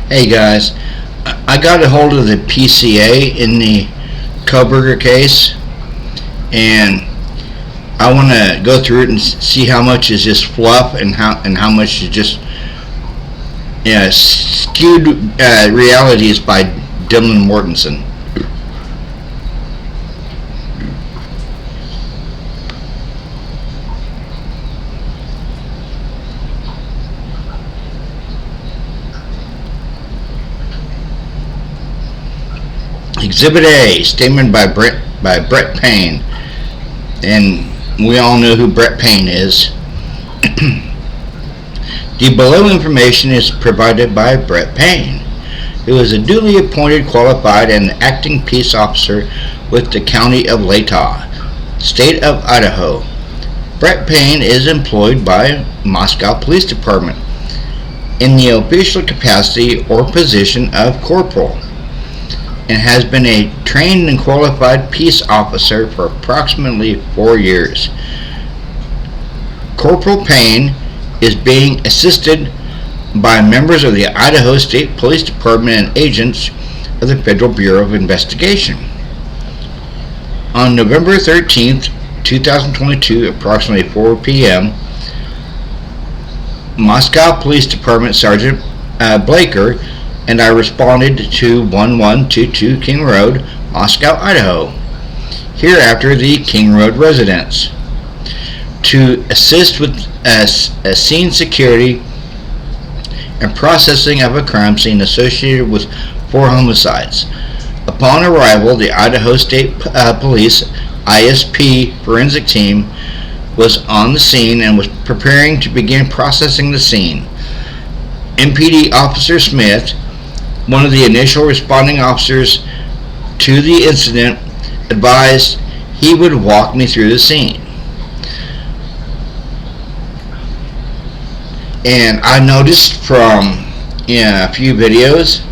Hey guys, I got a hold of the PCA in the Kohberger case, and I want to go through it and see how much is just fluff and how much is just skewed realities by Dylan Mortensen. Exhibit A, statement by Brett Payne, and we all know who Brett Payne is. The below information is provided by Brett Payne, who is a duly appointed, qualified, and acting peace officer with the County of Latah, State of Idaho. Brett Payne is employed by Moscow Police Department in the official capacity or position of corporal, and has been a trained and qualified peace officer for approximately 4 years. Corporal Payne is being assisted by members of the Idaho State Police Department and agents of the Federal Bureau of Investigation. On November 13th, 2022, approximately 4 p.m., Moscow Police Department Sergeant Blaker and I responded to 1122 King Road, Moscow, Idaho, hereafter the King Road residence, to assist with scene security and processing of a crime scene associated with 4 homicides. Upon arrival, the Idaho State Police ISP forensic team was on the scene and was preparing to begin processing the scene. MPD Officer Smith, one of the initial responding officers to the incident, advised he would walk me through the scene. And I noticed from a few videos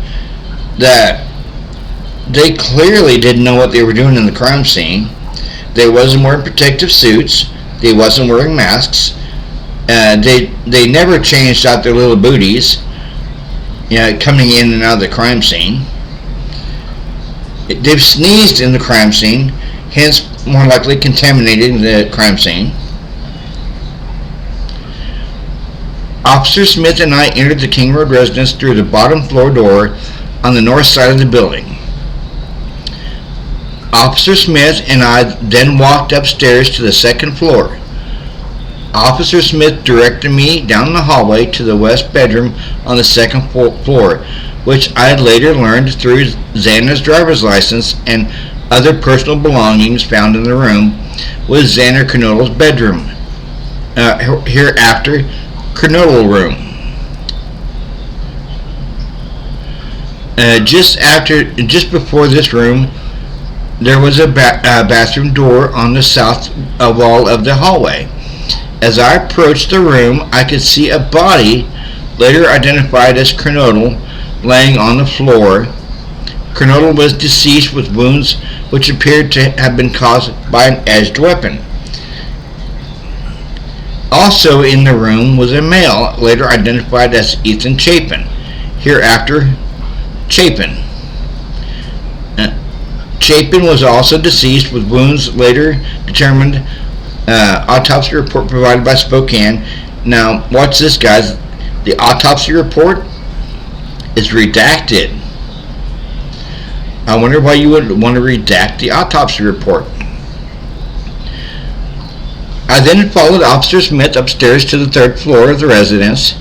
that they clearly didn't know what they were doing in the crime scene. They wasn't wearing protective suits. They wasn't wearing masks. They never changed out their little booties, coming in and out of the crime scene. They've sneezed in the crime scene, hence more likely contaminating the crime scene. Officer Smith and I entered the King Road residence through the bottom floor door on the north side of the building. Officer Smith and I then walked upstairs to the second floor. Officer Smith directed me down the hallway to the west bedroom on the second floor, which I later learned through Xana's driver's license and other personal belongings found in the room was Xander Kernodle's bedroom, hereafter Kernodle room. Just before this room, there was a bathroom door on the south wall of the hallway. As I approached the room, I could see a body, later identified as Kernodle, laying on the floor. Kernodle was deceased with wounds which appeared to have been caused by an edged weapon. Also in the room was a male, later identified as Ethan Chapin, hereafter Chapin. Chapin was also deceased with wounds later determined. Autopsy report provided by Spokane. Now, watch this, guys. The autopsy report is redacted. I wonder why you would want to redact the autopsy report. I then followed Officer Smith upstairs to the third floor of the residence.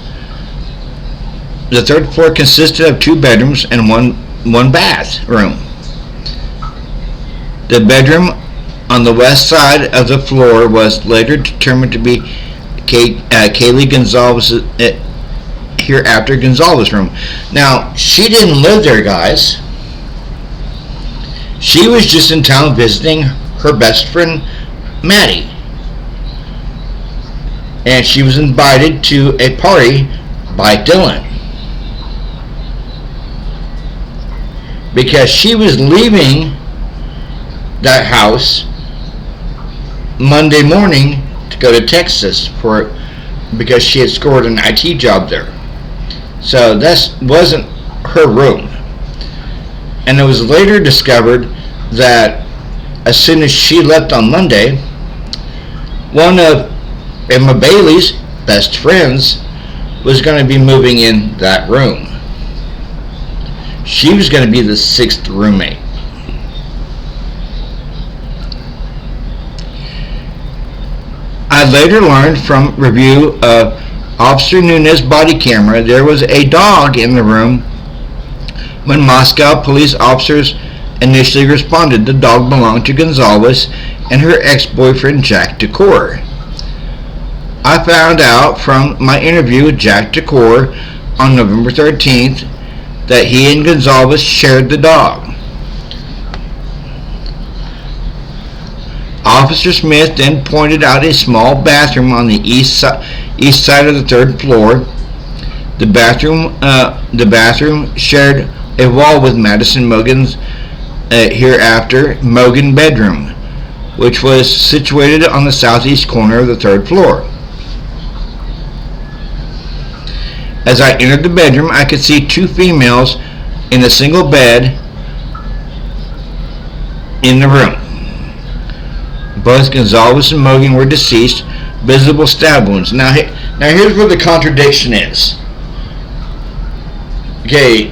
The third floor consisted of 2 bedrooms and one one bathroom. The bedroom on the west side of the floor was later determined to be Kaylee Gonzalez, hereafter Gonzalez room. Now, she didn't live there, guys. She was just in town visiting her best friend, Maddie. And she was invited to a party by Dylan, because she was leaving that house Monday morning to go to Texas because she had scored an IT job there. So that wasn't her room. And it was later discovered that as soon as she left on Monday, one of Emma Bailey's best friends was going to be moving in that room. She was going to be the sixth roommate. I later learned from review of Officer Nunez's body camera there was a dog in the room when Moscow police officers initially responded. The dog belonged to Gonzalez and her ex-boyfriend Jack Decor. I found out from my interview with Jack Decor on November 13th that he and Gonzalez shared the dog. Officer Smith then pointed out a small bathroom on the east side of the third floor. The bathroom shared a wall with Madison Mogan's hereafter Mogan bedroom, which was situated on the southeast corner of the third floor. As I entered the bedroom, I could see two females in a single bed in the room. Both Gonzalez and Mogan were deceased, visible stab wounds. Now here's where the contradiction is. Okay,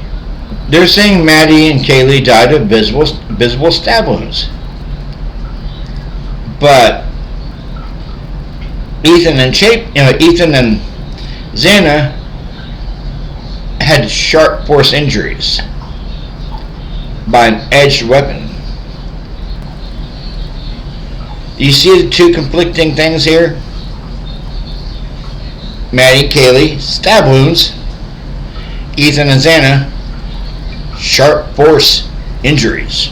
they're saying Maddie and Kaylee died of visible stab wounds. But Ethan and Xana had sharp force injuries by an edged weapon. You see the two conflicting things here? Maddie and Kaylee, stab wounds. Ethan and Xana, sharp force injuries.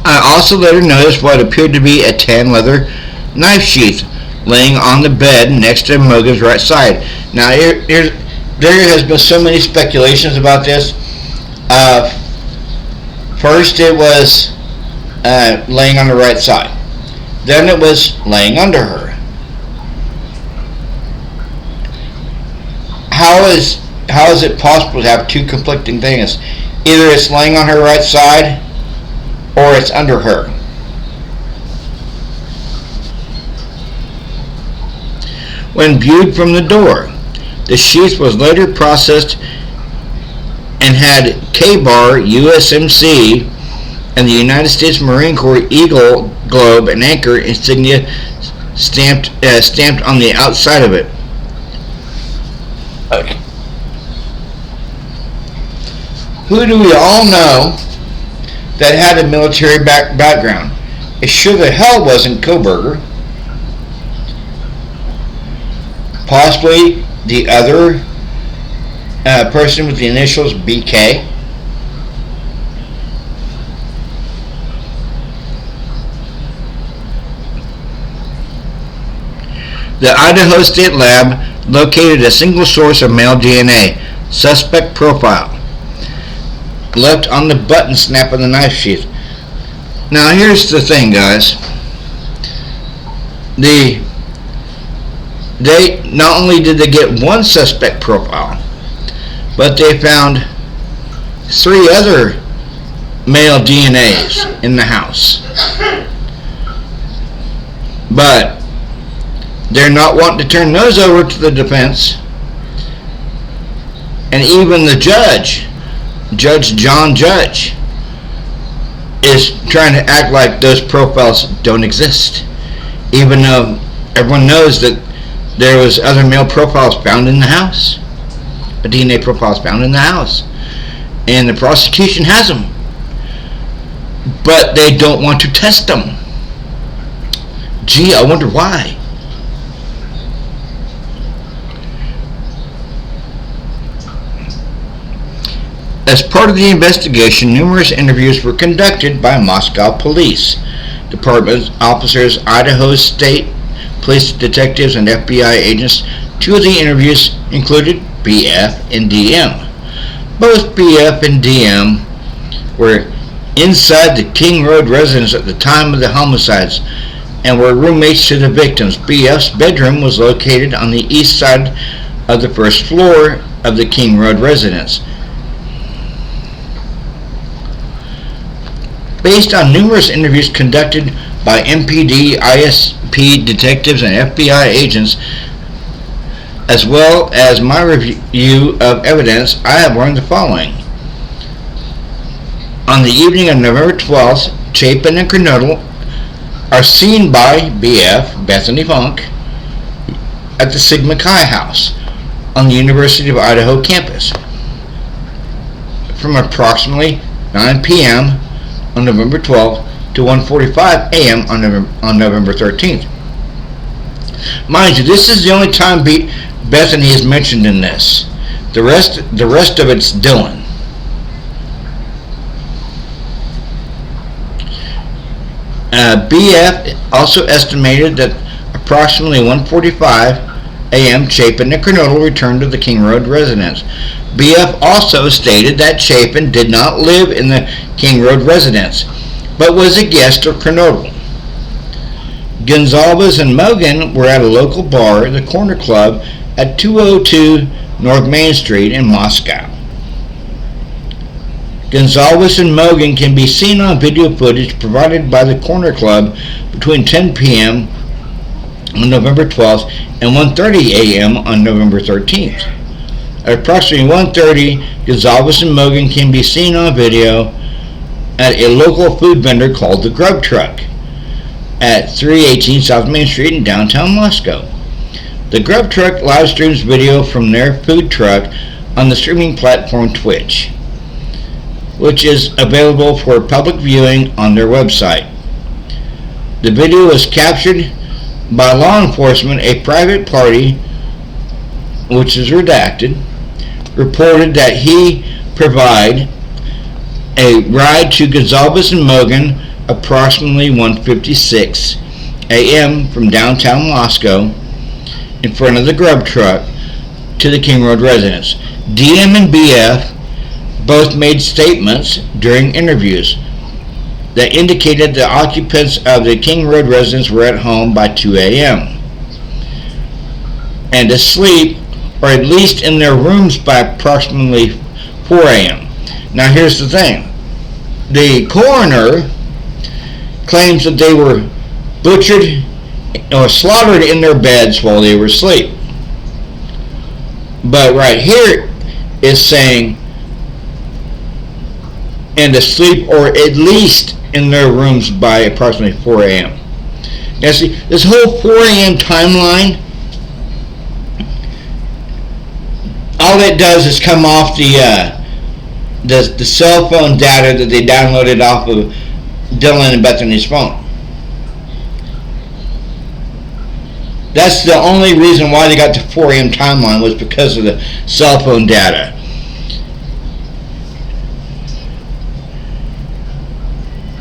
I also later noticed what appeared to be a tan leather knife sheath laying on the bed next to Mogan's right side. Now there has been so many speculations about this. First it was laying on the right side. Then it was laying under her. How is it possible to have two conflicting things? Either it's laying on her right side or it's under her. When viewed from the door, the sheath was later processed and had K-Bar, USMC, and the United States Marine Corps Eagle, Globe, and Anchor insignia stamped on the outside of it. Okay. Who do we all know that had a military background? It sure the hell wasn't Kohberger. Possibly the other person with the initials BK. The Idaho State Lab located a single source of male DNA, suspect profile, left on the button snap of the knife sheath. Now here's the thing, guys. They not only did they get one suspect profile, but they found 3 other male DNAs in the house. But they're not wanting to turn those over to the defense. And even the Judge John Judge, is trying to act like those profiles don't exist, even though everyone knows that there was other male profiles found in the house, a DNA profiles found in the house, and the prosecution has them, but they don't want to test them. Gee, I wonder why. As part of the investigation, numerous interviews were conducted by Moscow Police Department officers, Idaho State Police detectives, and FBI agents. Two of the interviews included BF and DM. Both BF and DM were inside the King Road residence at the time of the homicides and were roommates to the victims. BF's bedroom was located on the east side of the first floor of the King Road residence. Based on numerous interviews conducted by MPD, ISP detectives, and FBI agents, as well as my review of evidence, I have learned the following. On the evening of November 12th, Chapin and Kernodle are seen by BF, Bethany Funk, at the Sigma Chi house on the University of Idaho campus from approximately 9 p.m. on November 12th to 1:45 a.m. on November 13th. Mind you, this is the only time Bethany is mentioned in this. The rest of it's Dylan. BF also estimated that approximately 1:45 a.m. Chapin and Kernodle returned to the King Road residence. BF also stated that Chapin did not live in the King Road residence, but was a guest of Kernodle. Gonzalez and Mogan were at a local bar, the Corner Club, at 202 North Main Street in Moscow. Gonzalez and Mogan can be seen on video footage provided by the Corner Club between 10 p.m. on November 12th and 1:30 a.m. on November 13th. At approximately 1:30, Gonzalez and Mogan can be seen on video at a local food vendor called the Grub Truck at 318 South Main Street in downtown Moscow. The Grub Truck live streams video from their food truck on the streaming platform Twitch, which is available for public viewing on their website. The video was captured by law enforcement. A private party, which is redacted, reported that he provided a ride to Gonzalez and Mogan approximately 1:56 a.m. from downtown Moscow in front of the Grub Truck to the King Road residence. DM and BF both made statements during interviews that indicated the occupants of the King Road residence were at home by 2 a.m. and asleep, or at least in their rooms, by approximately 4 a.m. Now here's the thing. The coroner claims that they were butchered or slaughtered in their beds while they were asleep. But right here is saying and asleep, or at least in their rooms by approximately 4 a.m. Now see, this whole 4 a.m. timeline, all it does is come off the cell phone data that they downloaded off of Dylan and Bethany's phone. That's the only reason why they got the 4 a.m. timeline, was because of the cell phone data.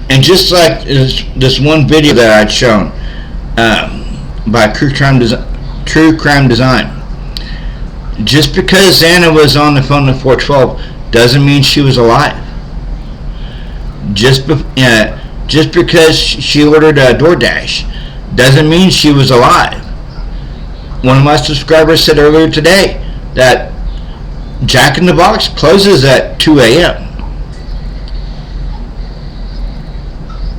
And just like this one video that I'd shown by True Crime Design, just because Xana was on the phone at 412 doesn't mean she was alive. Just because she ordered a DoorDash doesn't mean she was alive. One of my subscribers said earlier today that Jack in the Box closes at 2 a.m.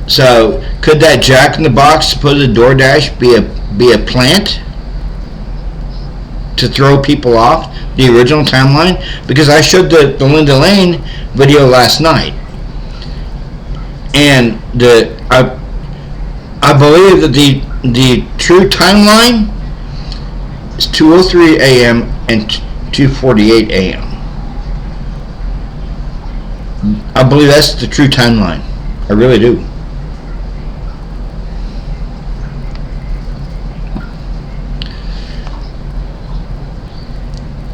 So could that Jack in the Box supposed DoorDash be a plant to throw people off the original timeline? Because I showed the Linda Lane video last night, And I believe that the true timeline is 2:03 a.m. and 2:48 a.m. I believe that's the true timeline. I really do.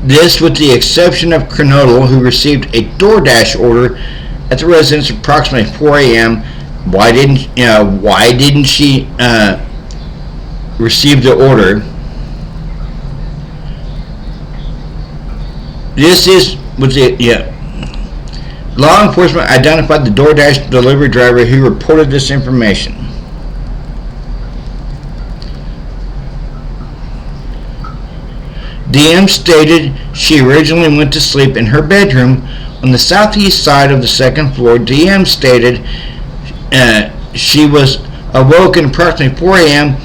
This with the exception of Kernodle, who received a DoorDash order at the residence approximately 4 a.m. Why didn't she receive the order? This is with the law enforcement identified the DoorDash delivery driver who reported this information. DM stated she originally went to sleep in her bedroom on the southeast side of the second floor. DM stated she was awoken approximately 4 a.m.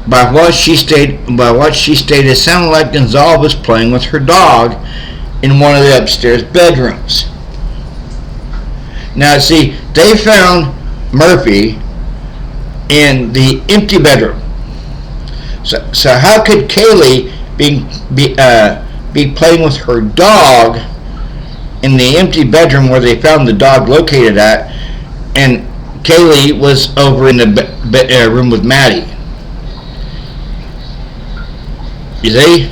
by what she stated sounded like Gonzalez was playing with her dog in one of the upstairs bedrooms. Now, see, they found Murphy in the empty bedroom. So how could Kaylee be playing with her dog in the empty bedroom where they found the dog located at, and Kaylee was over in the room with Maddie? You see?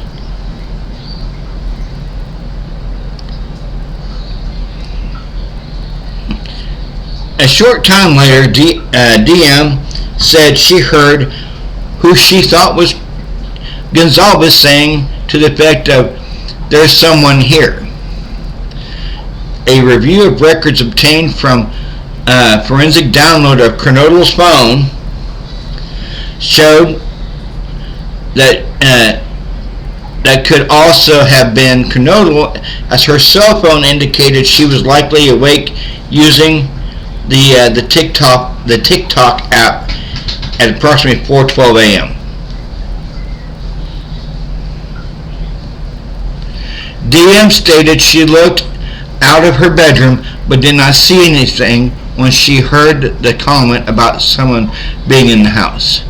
A short time later, DM said she heard who she thought was Gonzalez saying to the effect of, "There's someone here." A review of records obtained from forensic download of Kernodle's phone showed that that could also have been Kernodle, as her cell phone indicated she was likely awake using the TikTok app at approximately 4:12 a.m. DM stated she looked out of her bedroom but did not see anything when she heard the comment about someone being in the house.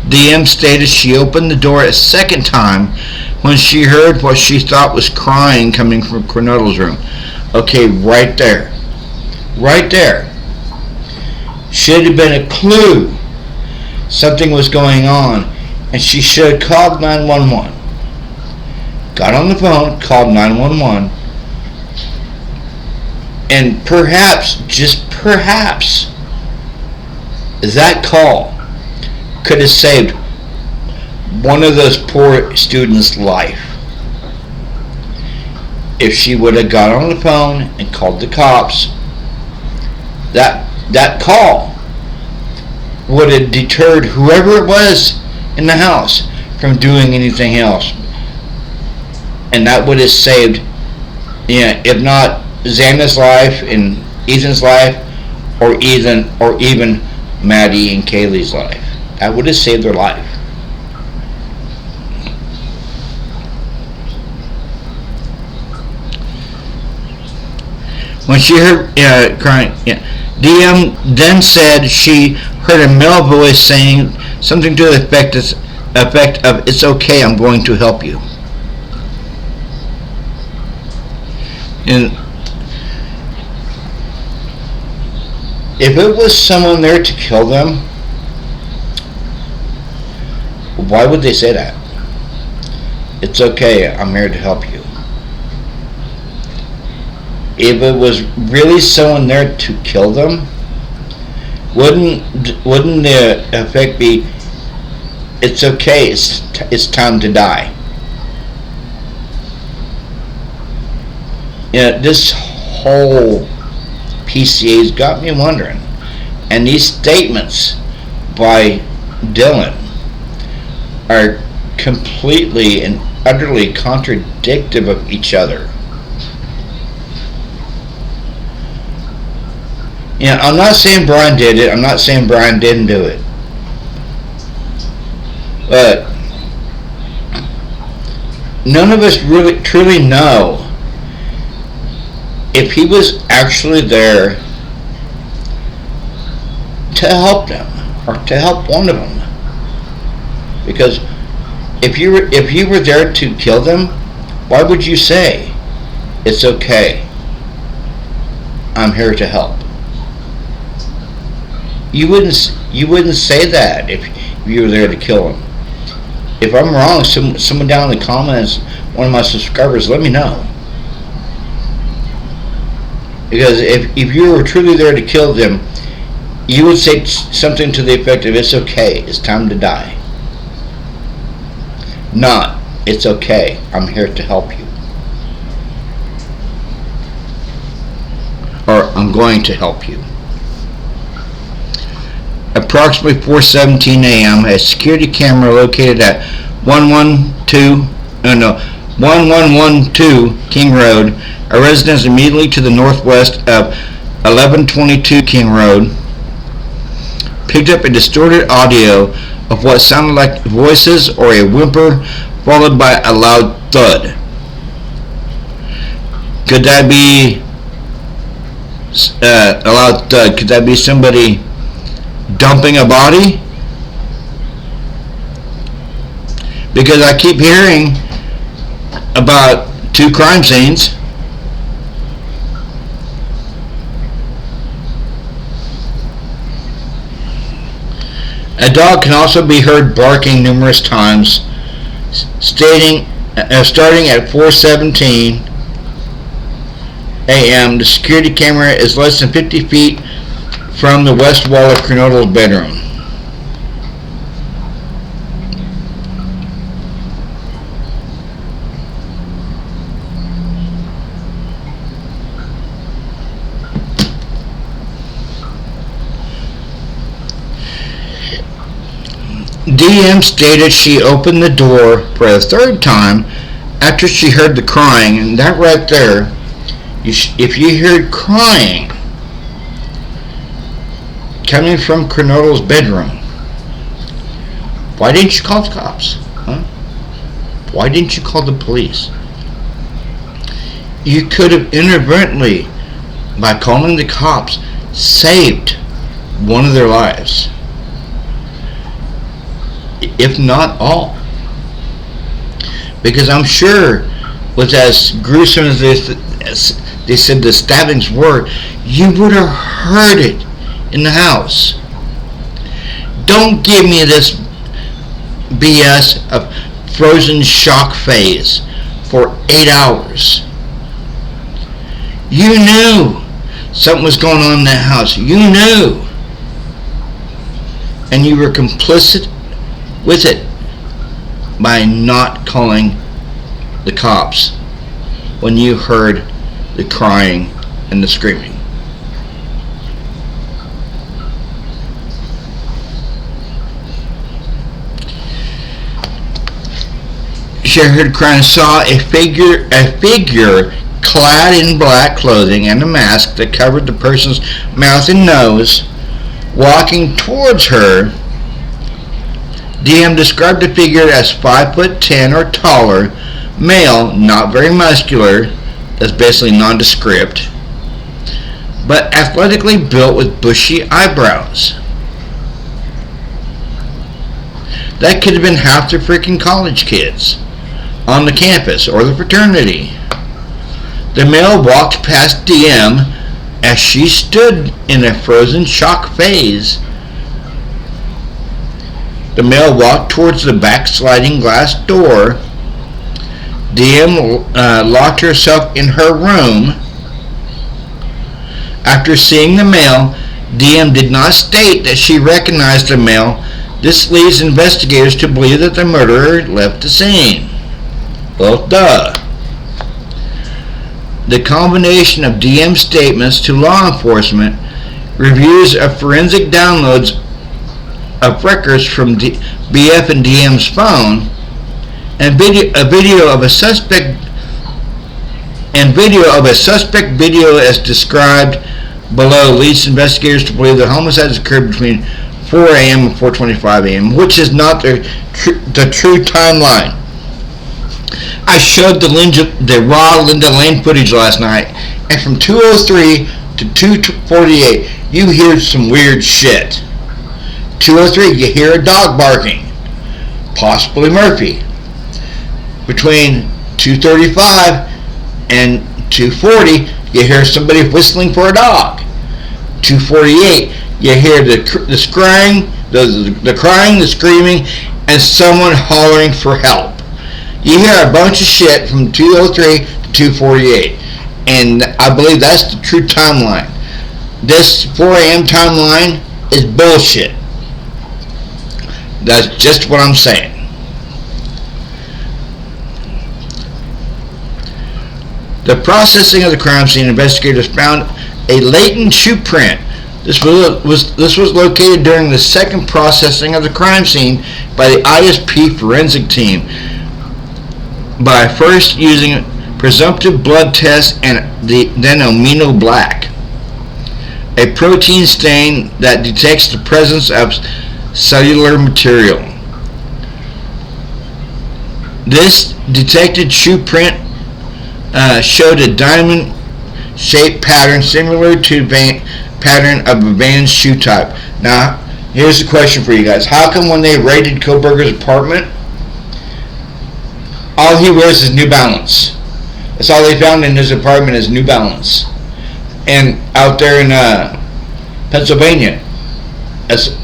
DM stated she opened the door a second time when she heard what she thought was crying coming from Kernodle's room. Okay, right there. Right there. Should have been a clue something was going on, and she should have called 911. Got on the phone, called 911, and perhaps, just perhaps, that call could have saved one of those poor students' life. If she would have got on the phone and called the cops, that call would have deterred whoever it was in the house from doing anything else. And that would have saved, if not Xana's life and Ethan's life, or even Maddie and Kaylee's life. That would have saved their life. When she heard crying, DM then said she heard a male voice saying something to the effect of, "It's okay, I'm going to help you." And if it was someone there to kill them, why would they say that? "It's okay, I'm here to help you." If it was really someone there to kill them, wouldn't the effect be, "It's okay, it's time to die"? This whole PCA's got me wondering, and these statements by Dylan are completely and utterly contradictory of each other. I'm not saying Brian did it. I'm not saying Brian didn't do it. But none of us really truly know if he was actually there to help them, or to help one of them. Because if you were there to kill them, why would you say, "It's okay, I'm here to help"? You wouldn't say that if you were there to kill them. If I'm wrong, someone down in the comments, one of my subscribers, let me know. Because if you were truly there to kill them, you would say something to the effect of, "It's okay, it's time to die." Not, "It's okay, I'm here to help you." Or, "I'm going to help you." Approximately 4:17 a.m., a security camera located at 1112 King Road, a residence immediately to the northwest of 1122 King Road, picked up a distorted audio of what sounded like voices or a whimper followed by a loud thud. Could that be a loud thud? Could that be somebody dumping a body? Because I keep hearing about 2 crime scenes. A dog can also be heard barking numerous times, starting at 4:17 a.m. The security camera is less than 50 feet from the west wall of Kernodle's bedroom. DM stated she opened the door for the 3rd time after she heard the crying, and that right there, if you heard crying coming from Kernodle's bedroom, why didn't you call the cops? Huh? Why didn't you call the police? You could have inadvertently, by calling the cops, saved one of their lives, if not all. Because I'm sure, with as gruesome as they said the stabbings were, you would have heard it in the house. Don't give me this BS of frozen shock phase for 8 hours. You knew something was going on in that house. You knew. And you were complicit with it by not calling the cops when you heard the crying and the screaming. She heard crying, saw a figure clad in black clothing and a mask that covered the person's mouth and nose walking towards her. DM described the figure as 5'10" or taller, male, not very muscular, that's basically nondescript, but athletically built with bushy eyebrows. That could have been half the freaking college kids on the campus or the fraternity. The male walked past DM as she stood in a frozen shock phase. The male walked towards the back sliding glass door. DM locked herself in her room. After seeing the male, DM did not state that she recognized the male. This leads investigators to believe that the murderer left the scene. Well, duh. The combination of DM's statements to law enforcement, reviews of forensic downloads of records from BF and DM's phone, and video of a suspect video as described below leads investigators to believe that homicides occurred between 4 a.m. and 4:25 a.m., which is not the true timeline. I showed the raw Linda Lane footage last night, and from 2:03 to 2:48, you hear some weird shit. 203, you hear a dog barking, possibly Murphy. Between 235 and 240, you hear somebody whistling for a dog. 248, you hear the crying, the crying, the screaming, and someone hollering for help. You hear a bunch of shit from 203 to 248, and I believe that's the true timeline. This 4 a.m. timeline is bullshit. That's just what I'm saying. The processing of the crime scene, investigators found a latent shoe print. This was located during the second processing of the crime scene by the ISP forensic team by first using presumptive blood tests and then amino black, a protein stain that detects the presence of cellular material. This detected shoe print showed a diamond-shaped pattern similar to the pattern of a Vans shoe type. Now, here's the question for you guys. How come when they raided Kohberger's apartment, all he wears is New Balance? That's all they found in his apartment is New Balance. And out there in Pennsylvania,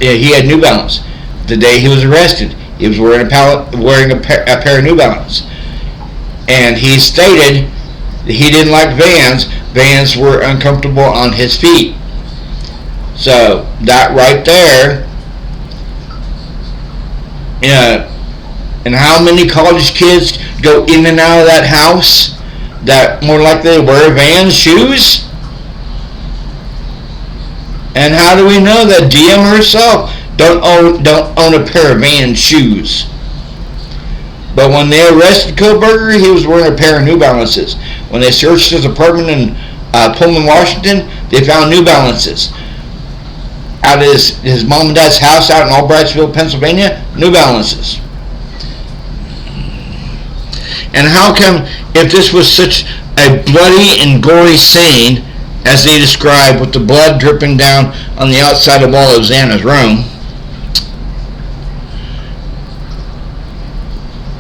he had New Balance. The day he was arrested, he was wearing a pair of New Balance. And he stated that he didn't like Vans. Vans were uncomfortable on his feet. So that right there, and how many college kids go in and out of that house that more likely wear Vans shoes? And how do we know that DM herself don't own a pair of Vans shoes? But when they arrested Kohberger, he was wearing a pair of New Balances. When they searched his apartment in Pullman, Washington, they found New Balances. Out of his mom and dad's house out in Albrightsville, Pennsylvania, New Balances. And how come, if this was such a bloody and gory scene, as they described, with the blood dripping down on the outside of all of Xana's room,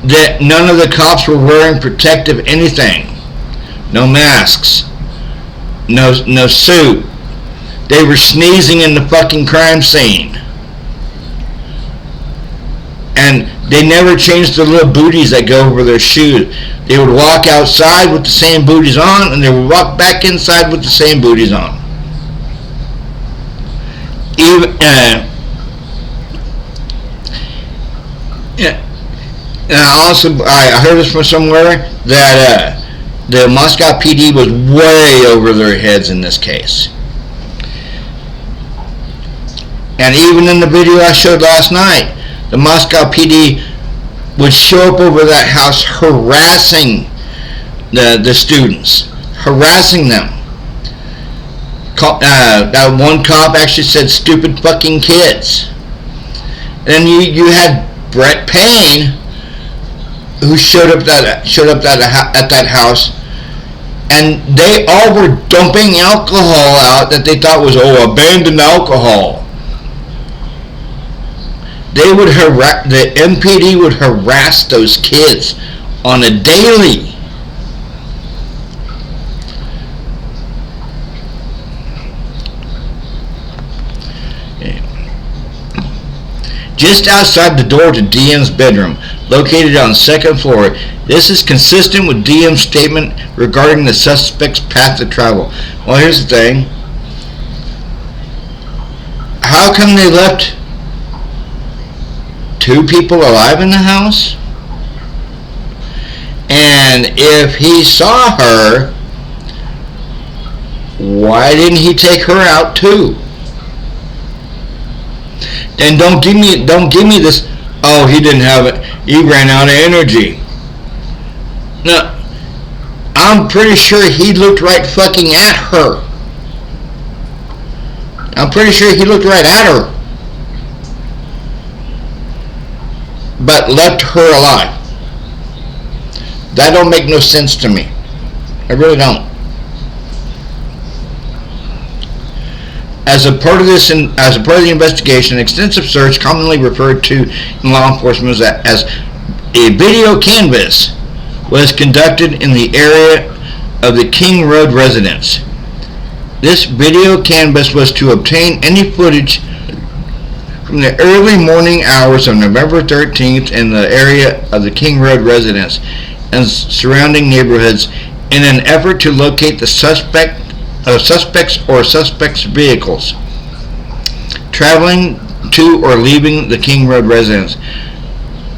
that none of the cops were wearing protective anything? No masks, no suit. They were sneezing in the fucking crime scene. And they never changed the little booties that go over their shoes. They would walk outside with the same booties on, and they would walk back inside with the same booties on. Even I heard this from somewhere that the Moscow PD was way over their heads in this case. And even in the video I showed last night, the Moscow PD would show up over that house harassing the students, harassing them. That one cop actually said, "Stupid fucking kids." And you had Brett Payne, who showed up at that house, and they all were dumping alcohol out that they thought was abandoned alcohol. The MPD would harass those kids on a daily. Just outside the door to DM's bedroom, located on the second floor. This is consistent with DM's statement regarding the suspect's path of travel. Well, here's the thing. How come they left 2 people alive in the house? And if he saw her, why didn't he take her out too? And don't give me this, oh, he didn't have it, he ran out of energy. No, I'm pretty sure he looked right fucking at her. I'm pretty sure he looked right at her, but left her alive. That don't make no sense to me. I really don't. As a part of the investigation, an extensive search, commonly referred to in law enforcement as a video canvass, was conducted in the area of the King Road residence. This video canvass was to obtain any footage from the early morning hours of November 13th in the area of the King Road residence and surrounding neighborhoods in an effort to locate the suspects or suspects' vehicles traveling to or leaving the King Road residence.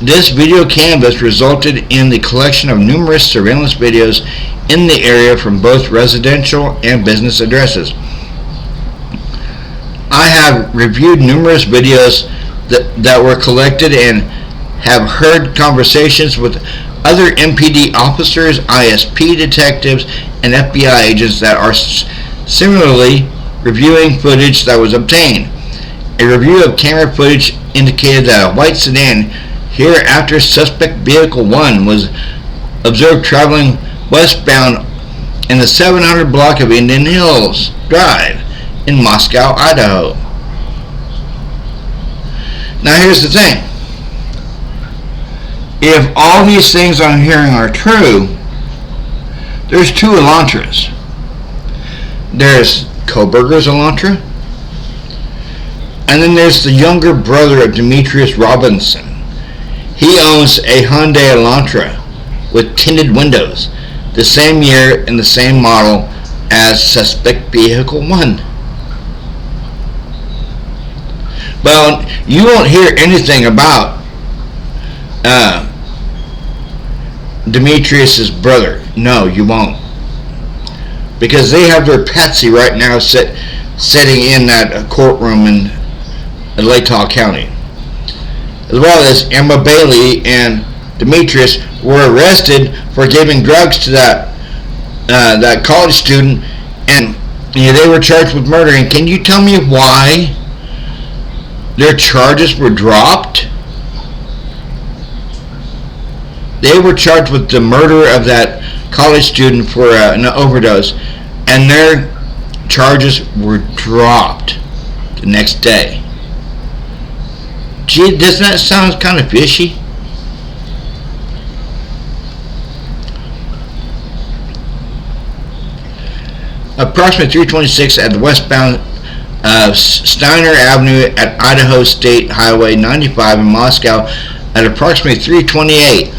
This video canvass resulted in the collection of numerous surveillance videos in the area from both residential and business addresses. I have reviewed numerous videos that were collected and have heard conversations with other MPD officers, ISP detectives, and FBI agents that are similarly reviewing footage that was obtained. A review of camera footage indicated that a white sedan, hereafter suspect vehicle 1, was observed traveling westbound in the 700 block of Indian Hills Drive in Moscow, Idaho. Now here's the thing. If all these things I'm hearing are true, there's two Elantras. There's Kohberger's Elantra, and then there's the younger brother of Demetrius Robinson. He owns a Hyundai Elantra with tinted windows, the same year and the same model as suspect vehicle 1. Well, you won't hear anything about Demetrius's brother. No, you won't, because they have their patsy right now sitting in that courtroom in Latah County, as well as Emma Bailey and Demetrius were arrested for giving drugs to that college student, and they were charged with murder. And can you tell me why their charges were dropped? They were charged with the murder of that college student for an overdose, and their charges were dropped the next day. Gee, doesn't that sound kind of fishy? Approximately 3:26 at the westbound Steiner Avenue at Idaho State Highway 95 in Moscow at approximately 3:28.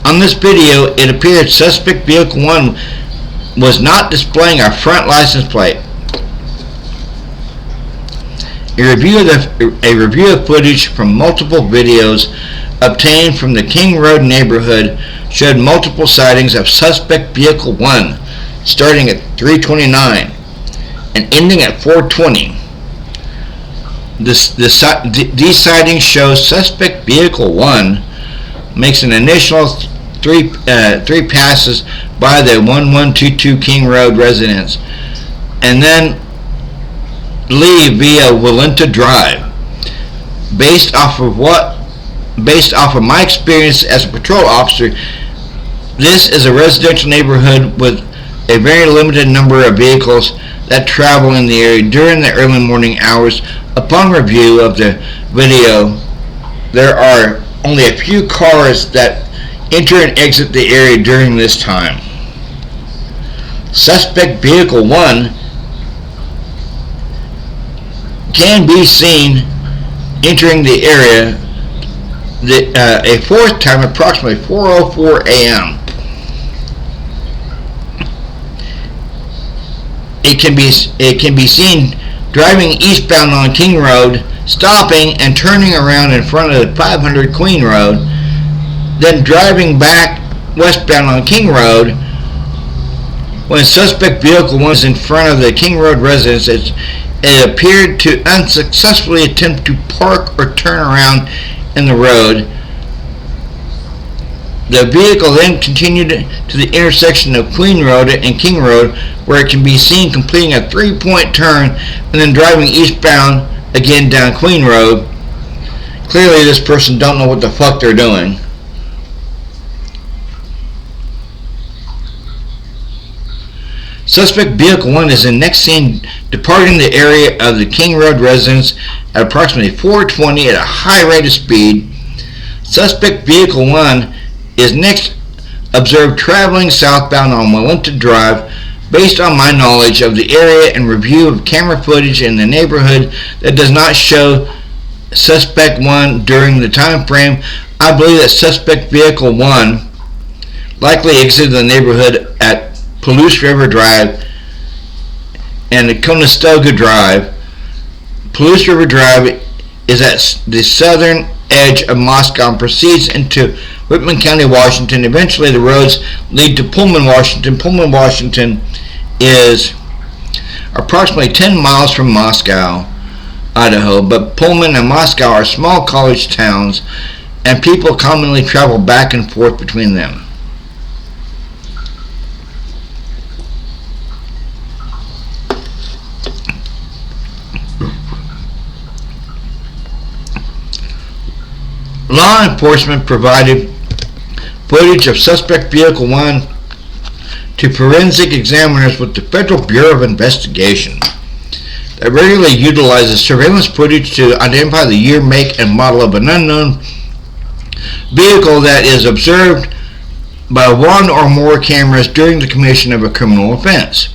On this video, it appeared suspect vehicle 1 was not displaying a front license plate. A review of footage from multiple videos obtained from the King Road neighborhood showed multiple sightings of suspect vehicle 1 starting at 3:29 and ending at 4:20. These sightings show suspect vehicle 1 makes an initial three passes by the 1122 King Road residence and then leave via Elantra Drive. Based off of my experience as a patrol officer, this is a residential neighborhood with a very limited number of vehicles that travel in the area during the early morning hours. Upon review of the video, there are only a few cars that enter and exit the area during this time. Suspect vehicle 1 can be seen entering the area a fourth time, approximately 4:04 a.m. It can be seen driving eastbound on King Road, stopping and turning around in front of the 500 Queen Road, then driving back westbound on King Road. When suspect vehicle 1 is in front of the King Road residence, it appeared to unsuccessfully attempt to park or turn around in the road. The vehicle then continued to the intersection of Queen Road and King Road, where it can be seen completing a 3-point turn and then driving eastbound again down Queen Road. Clearly this person don't know what the fuck they're doing. Suspect Vehicle 1 is in next seen departing the area of the King Road residence at approximately 4:20 at a high rate of speed. Suspect Vehicle 1 is next observed traveling southbound on Elantra Drive. Based on my knowledge of the area and review of camera footage in the neighborhood that does not show Suspect 1 during the time frame, I believe that Suspect Vehicle 1 likely exited the neighborhood at Palouse River Drive and Conestoga Drive. Palouse River Drive is at the southern edge of Moscow and proceeds into Whitman County, Washington. Eventually the roads lead to Pullman, Washington. Pullman, Washington is approximately 10 miles from Moscow, Idaho, but Pullman and Moscow are small college towns and people commonly travel back and forth between them. Law enforcement provided footage of Suspect Vehicle 1 to forensic examiners with the Federal Bureau of Investigation that regularly utilizes surveillance footage to identify the year, make, and model of an unknown vehicle that is observed by one or more cameras during the commission of a criminal offense.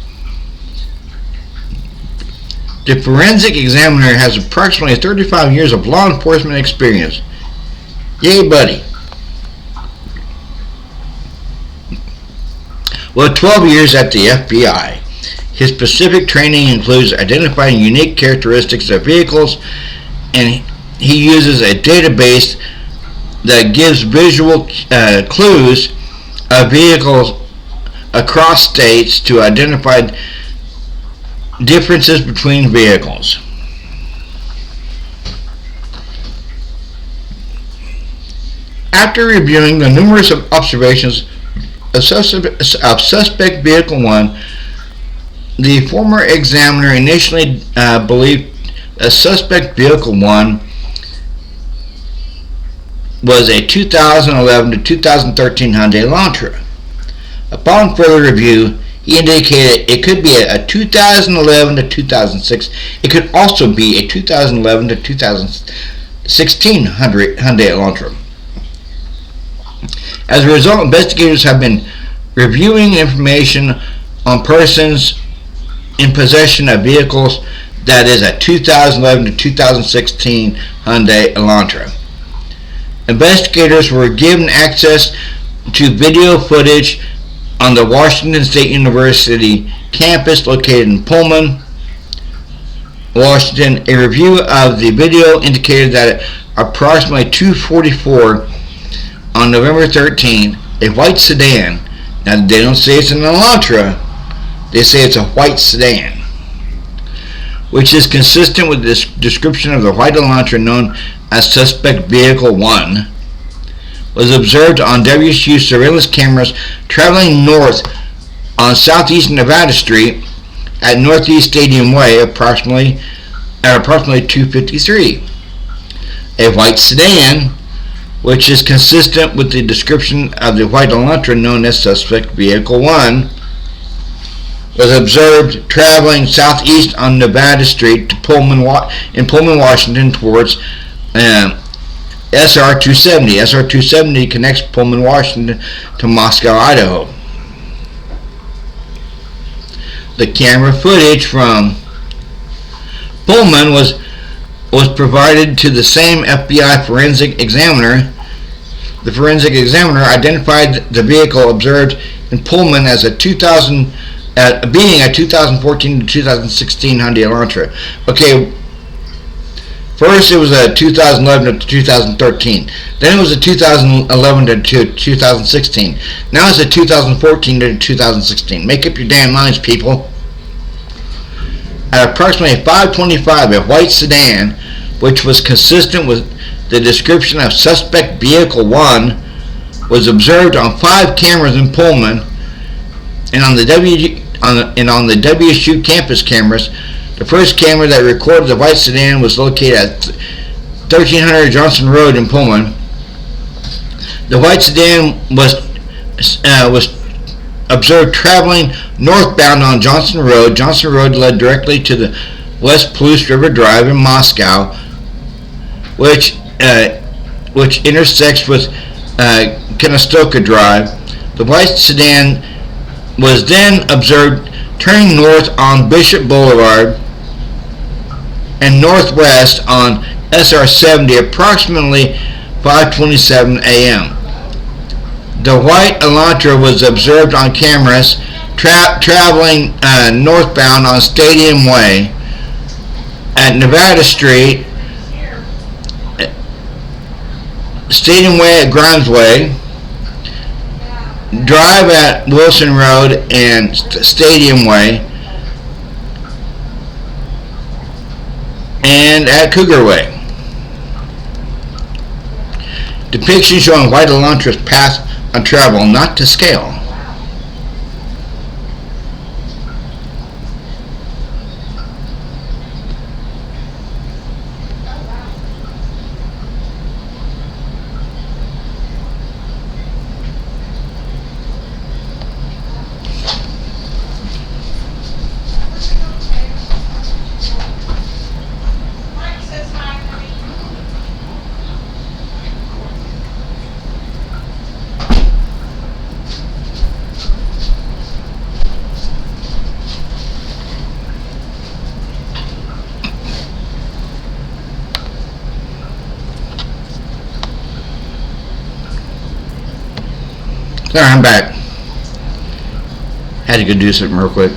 The forensic examiner has approximately 35 years of law enforcement experience. Yay, buddy. Well, 12 years at the FBI. His specific training includes identifying unique characteristics of vehicles, and he uses a database that gives visual clues of vehicles across states to identify differences between vehicles. After reviewing the numerous observations of Suspect Vehicle 1, the former examiner initially believed that Suspect Vehicle 1 was a 2011 to 2013 Hyundai Elantra. Upon further review, he indicated it could be a 2011 to 2006. It could also be a 2011 to 2016 Hyundai Elantra. As a result, investigators have been reviewing information on persons in possession of vehicles that is a 2011 to 2016 Hyundai Elantra. Investigators were given access to video footage on the Washington State University campus located in Pullman, Washington. A review of the video indicated that at approximately 2:44 on November 13th, a white sedan, now they don't say it's an Elantra, they say it's a white sedan, which is consistent with this description of the white Elantra known as Suspect Vehicle 1, was observed on WSU surveillance cameras traveling north on Southeast Nevada Street at Northeast Stadium Way at approximately 2:53. A white sedan, which is consistent with the description of the white Elantra known as Suspect Vehicle 1, was observed traveling southeast on Nevada Street to Pullman, Washington towards SR 270. SR 270 connects Pullman, Washington to Moscow, Idaho. The camera footage from Pullman was provided to the same FBI forensic examiner. The forensic examiner identified the vehicle observed in Pullman as being a 2014 to 2016 Hyundai Elantra. Okay, first it was a 2011 to 2013. Then it was a 2011 to 2016. Now it's a 2014 to 2016. Make up your damn minds, people. At approximately 5:25, a white sedan, which was consistent with the description of Suspect Vehicle 1, was observed on 5 cameras in Pullman and on the WSU campus cameras. The first camera that recorded the white sedan was located at 1300 Johnson Road in Pullman. The white sedan was observed traveling northbound on Johnson Road. Johnson Road led directly to the West Ploust River Drive in Moscow, which intersects with Conestoga Drive. The white sedan was then observed turning north on Bishop Boulevard and northwest on SR 70 approximately 5:27 a.m. The white Elantra was observed on cameras traveling northbound on Stadium Way at Nevada Street, Stadium Way at Grimes Way, Drive at Wilson Road and Stadium Way, and at Cougar Way. Depiction showing white Elantra's path on travel not to scale. There, I'm back. Had to go do something real quick.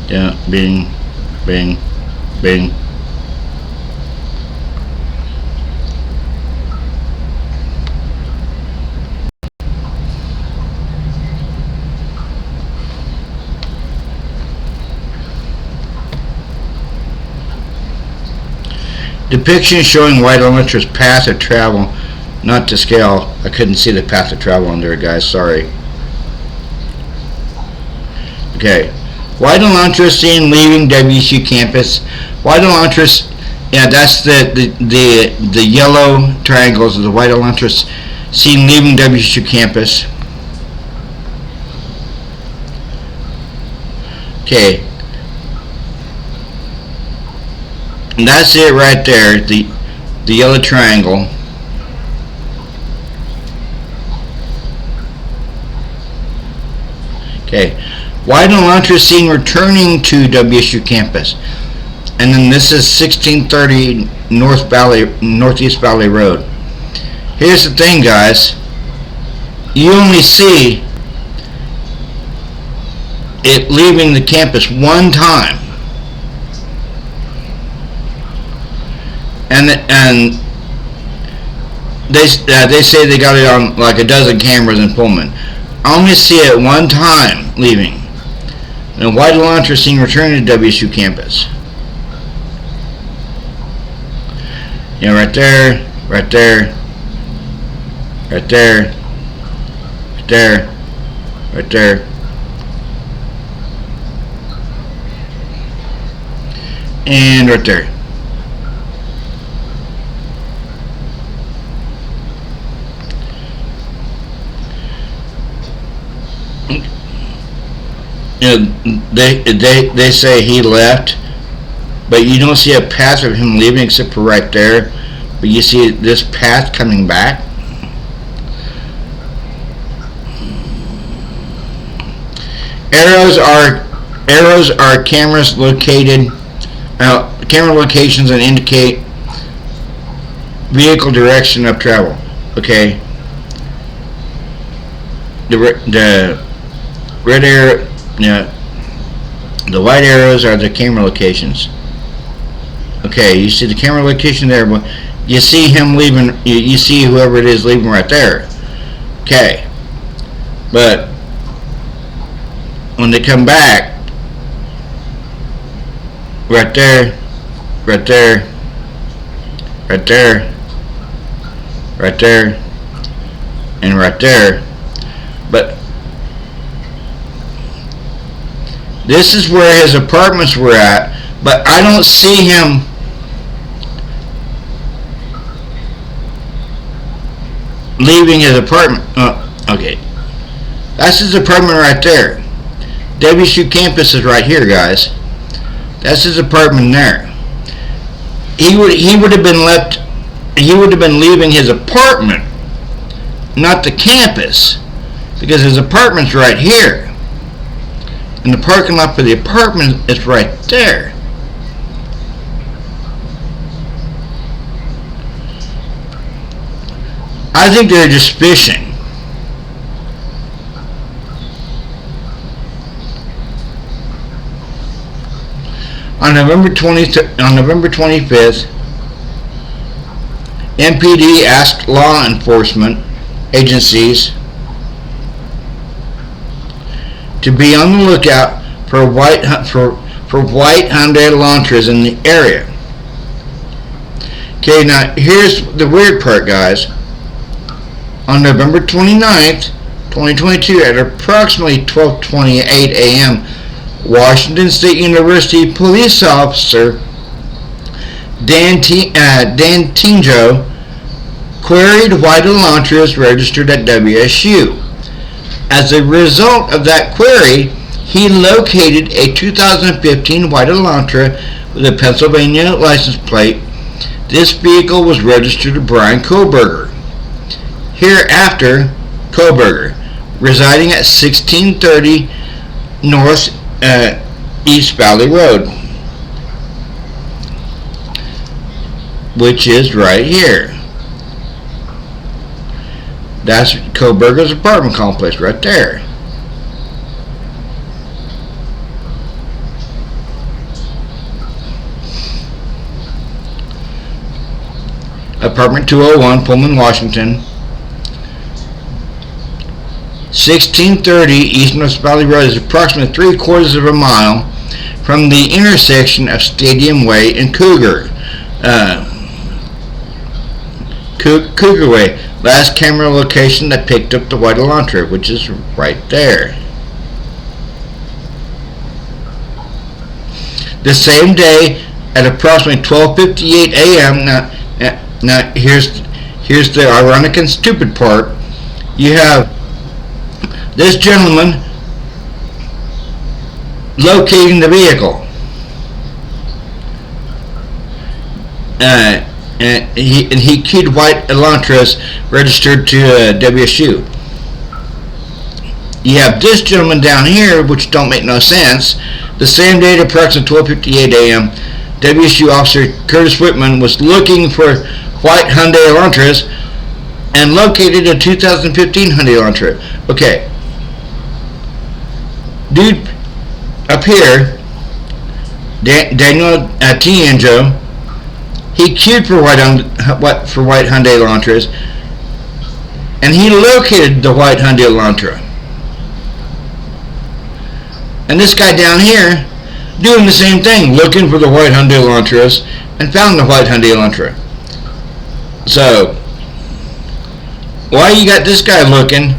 Yeah, bing, bing, bing. Depiction showing white Elantra's path of travel not to scale. I couldn't see the path of travel on there, guys, sorry. Okay, white Elantra seen leaving WSU campus. White Elantra, yeah, that's the yellow triangles of the white Elantra seen leaving WSU campus. Okay. And that's it right there, the yellow triangle. Okay, white Elantra seen returning to WSU campus, and then this is 1630 Northeast Valley Road. Here's the thing, guys. You only see it leaving the campus one time. And they say they got it on like a dozen cameras in Pullman. I only see it one time leaving. And white Elantra seen returning to WSU campus. You know, right there, right there, right there, right there, right there, and right there. You know, they say he left, but you don't see a path of him leaving except for right there, but you see this path coming back. Arrows are cameras located, camera locations and indicate vehicle direction of travel. Okay. The red arrow. Yeah, the white arrows are the camera locations. Okay, you see the camera location there, but you see him leaving. You see whoever it is leaving right there. Okay, but when they come back, right there, right there, right there, right there, and right there. But this is where his apartments were at, but I don't see him leaving his apartment. Okay, that's his apartment right there. WSU campus is right here, guys. That's his apartment there. He would have been leaving his apartment, not the campus, because his apartment's right here. And the parking lot for the apartment is right there. I think they're just fishing. On November 25th, MPD asked law enforcement agencies to be on the lookout for white Hyundai Elantras in the area. Okay, now here's the weird part, guys. On November 29th, 2022, at approximately 12:28 a.m., Washington State University police officer Dan Tinjo queried white Elantras registered at WSU. As a result of that query, he located a 2015 white Elantra with a Pennsylvania license plate. This vehicle was registered to Brian Kohberger. Hereafter, Kohberger, residing at 1630 North East Valley Road, which is right here. That's Kohberger's apartment complex right there. Apartment 201, Pullman, Washington. 1630 East North Valley Road is approximately 3/4 of a mile from the intersection of Stadium Way and Cougar Way. Last camera location that picked up the white Elantra, which is right there. The same day, at approximately 12:58 a.m. Now here's the ironic and stupid part. You have this gentleman locating the vehicle, and he keyed white Elantras registered to WSU. You have this gentleman down here, which don't make no sense. The same day at approximately 12:58 a.m., WSU officer Curtis Whitman was looking for white Hyundai Elantras and located a 2015 Hyundai Elantra. Okay. Dude up here, Daniel Tinjo, he queued for white Hyundai Elantras, and he located the white Hyundai Elantra. And this guy down here doing the same thing, looking for the white Hyundai Elantras, and found the white Hyundai Elantra. So why you got this guy looking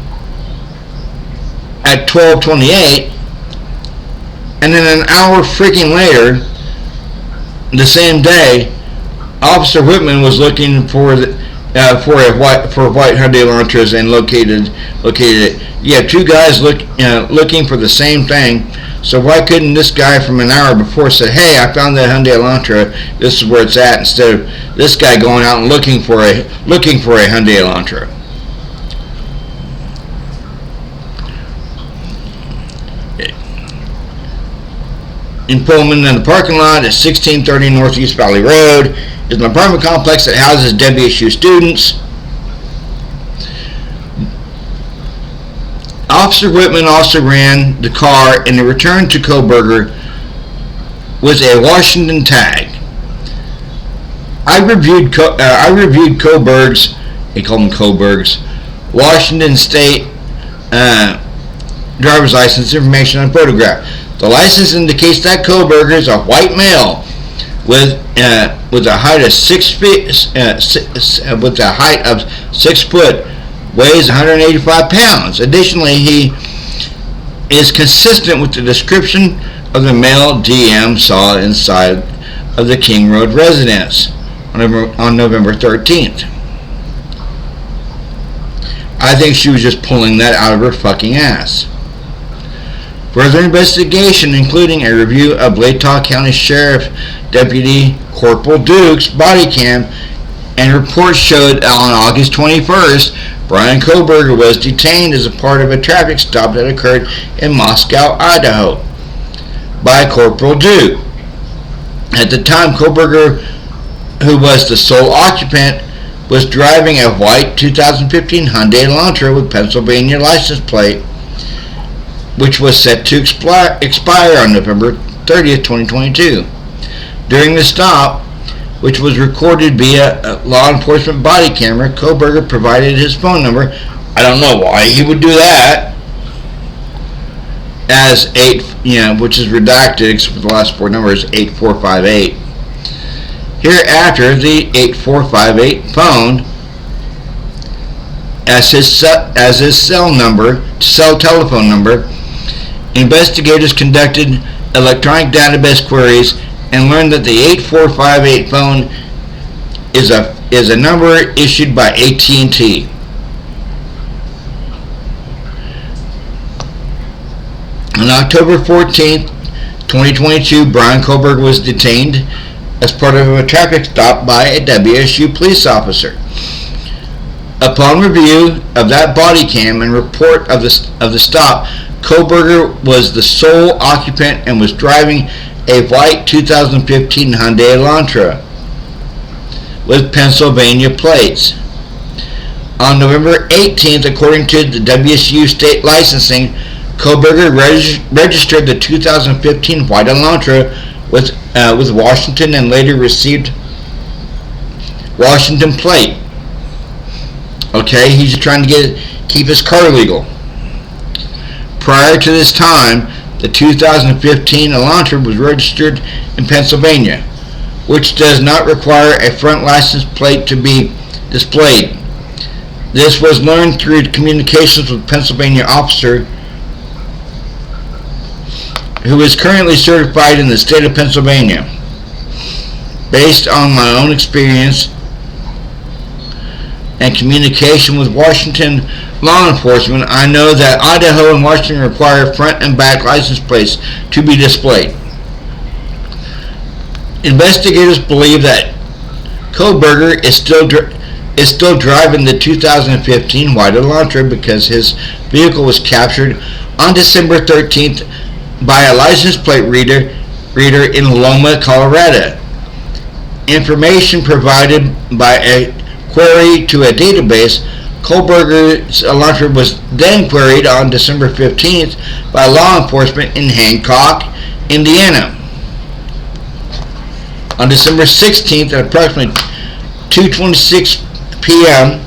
at 12:28, and then an hour freaking later, the same day, Officer Whitman was looking for white Hyundai Elantras and located it. You have two guys looking for the same thing. So why couldn't this guy from an hour before say, "Hey, I found that Hyundai Elantra. This is where it's at," instead of this guy going out and looking for a Hyundai Elantra? In Pullman, in the parking lot at 1630 Northeast Valley Road, is an apartment complex that houses WSU students. Officer Whitman also ran the car and returned to Kohberger with a Washington tag. I reviewed Kohberger's, he called them Kohberger's, Washington State driver's license information on photograph. The license indicates that Kohberger is a white male with a height of 6 feet, with a height of 6 foot, weighs 185 pounds. Additionally, he is consistent with the description of the male DM saw inside of the King Road residence on November 13th. I think she was just pulling that out of her fucking ass. Further investigation, including a review of Latah County Sheriff Deputy Corporal Duke's body cam, and reports showed on August 21st, Brian Kohberger was detained as a part of a traffic stop that occurred in Moscow, Idaho, by Corporal Duke. At the time, Kohberger, who was the sole occupant, was driving a white 2015 Hyundai Elantra with Pennsylvania license plate, which was set to expire on November 30th, 2022. During the stop, which was recorded via a law enforcement body camera, Kohberger provided his phone number. I don't know why he would do that. As which is redacted except for the last four numbers, 8458. Hereafter, the 8458 phone as his cell telephone number. Investigators conducted electronic database queries and learned that the 8458 phone is a number issued by AT&T. On October 14th, 2022, Brian Kohberger was detained as part of a traffic stop by a WSU police officer. Upon review of that body cam and report of the stop, Kohberger was the sole occupant and was driving a white 2015 Hyundai Elantra with Pennsylvania plates. On November 18th, according to the WSU state licensing, Kohberger registered the 2015 white Elantra with Washington and later received Washington plate. Okay, he's trying to keep his car legal. Prior to this time, the 2015 Elantra was registered in Pennsylvania, which does not require a front license plate to be displayed. This was learned through communications with Pennsylvania officer who is currently certified in the state of Pennsylvania. Based on my own experience and communication with Washington law enforcement, I know that Idaho and Washington require front and back license plates to be displayed. Investigators believe that Kohberger is still driving the 2015 white Elantra because his vehicle was captured on December 13th by a license plate reader in Loma, Colorado. Information provided by a query to a database, Kohberger's Elantra was then queried on December 15th by law enforcement in Hancock, Indiana. On December 16th at approximately 2:26 p.m.,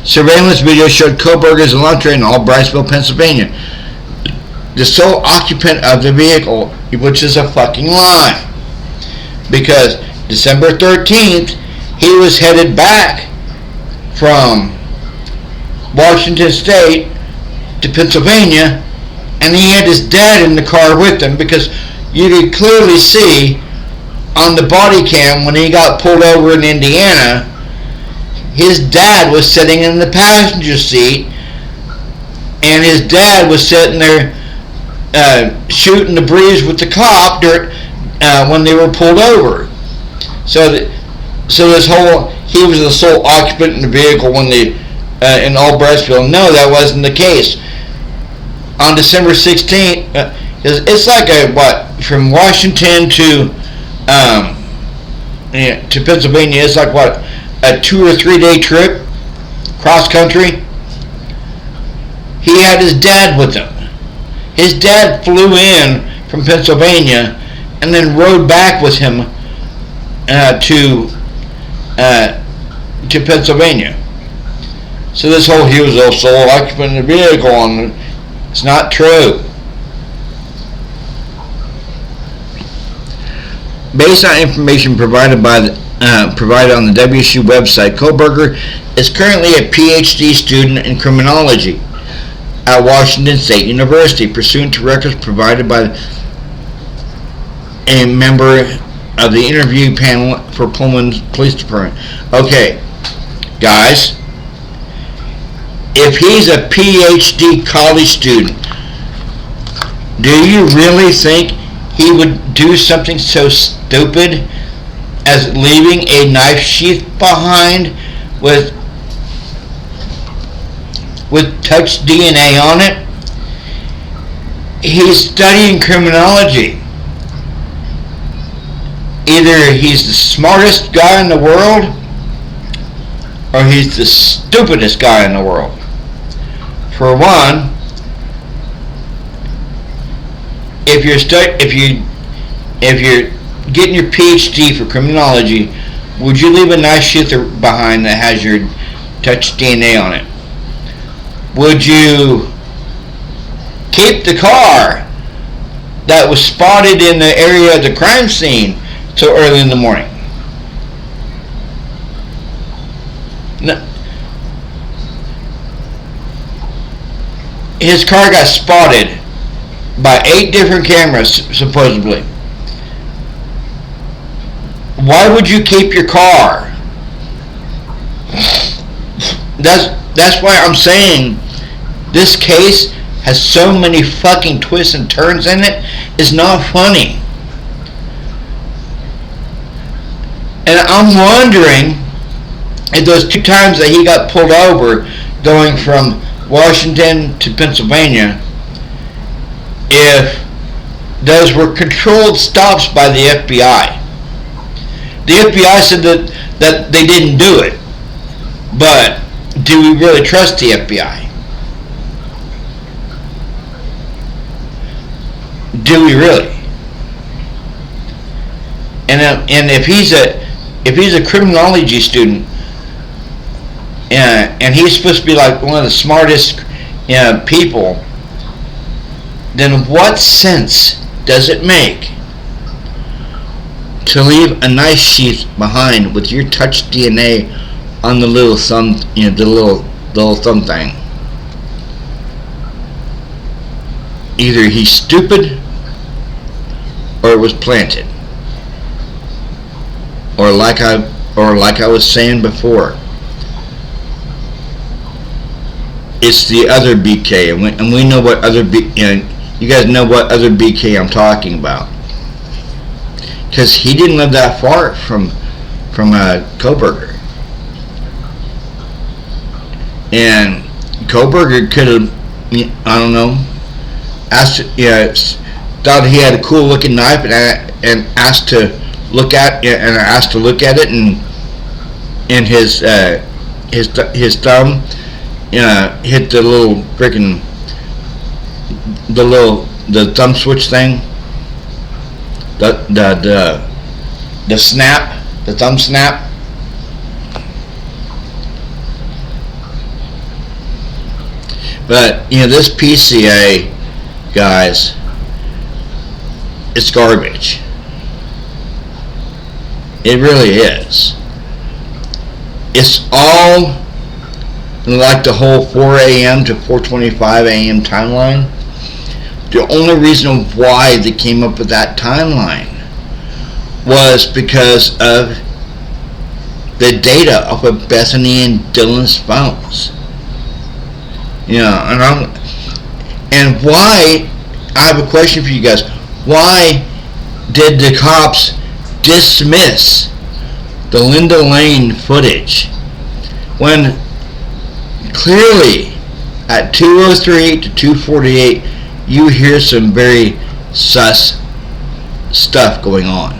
surveillance video showed Kohberger's Elantra in Albrightsville, Pennsylvania, the sole occupant of the vehicle, which is a fucking lie. Because December 13th, he was headed back from Washington State to Pennsylvania, and he had his dad in the car with him, because you could clearly see on the body cam when he got pulled over in Indiana, his dad was sitting in the passenger seat, and his dad was sitting there shooting the breeze with the cop when they were pulled over. So this whole, he was the sole occupant in the vehicle when they in Albrightsville. No, that wasn't the case. On December 16th, it's like from Washington to Pennsylvania. It's like a 2 or 3 day trip cross country. He had his dad with him. His dad flew in from Pennsylvania and then rode back with him to Pennsylvania. So this whole, he was a sole occupant in the vehicle, and it's not true. Based on information provided provided on the WSU website, Kohberger is currently a PhD student in criminology at Washington State University, pursuant to records provided by a member of the interview panel for Pullman Police Department. Okay, guys, if he's a PhD college student, do you really think he would do something so stupid as leaving a knife sheath behind with touch DNA on it? He's studying criminology. Either he's the smartest guy in the world or he's the stupidest guy in the world. For one, if you're getting your PhD for criminology, would you leave a knife sheath behind that has your touch DNA on it? Would you keep the car that was spotted in the area of the crime scene so early in the morning? No. His car got spotted by 8 different cameras, supposedly. Why would you keep your car? That's why I'm saying this case has so many fucking twists and turns in it. It's not funny. And I'm wondering if those 2 times that he got pulled over going from Washington to Pennsylvania, if those were controlled stops by the FBI. The FBI said that they didn't do it, but do we really trust the FBI? Do we really? And if he's a criminology student, and he's supposed to be like one of the smartest people, then what sense does it make to leave a knife sheath behind with your touch DNA on the little thumb, the little thumb thing? Either he's stupid or it was planted, or like I was saying before, it's the other BK, and we know what other you guys know what other BK I'm talking about, because he didn't live that far from Kohberger, and Kohberger could have, I don't know, thought he had a cool looking knife and asked to look at it, and his thumb hit the little freaking the thumb switch thing, the snap, the thumb snap. But this PCA, guys, it's garbage. It really is. It's all like the whole 4 a.m. to 4:25 a.m. timeline. The only reason why they came up with that timeline was because of the data off of Bethany and Dylan's phones. And why? I have a question for you guys. Why did the cops dismiss the Linda Lane footage when clearly at 2:03 to 2:48 you hear some very sus stuff going on?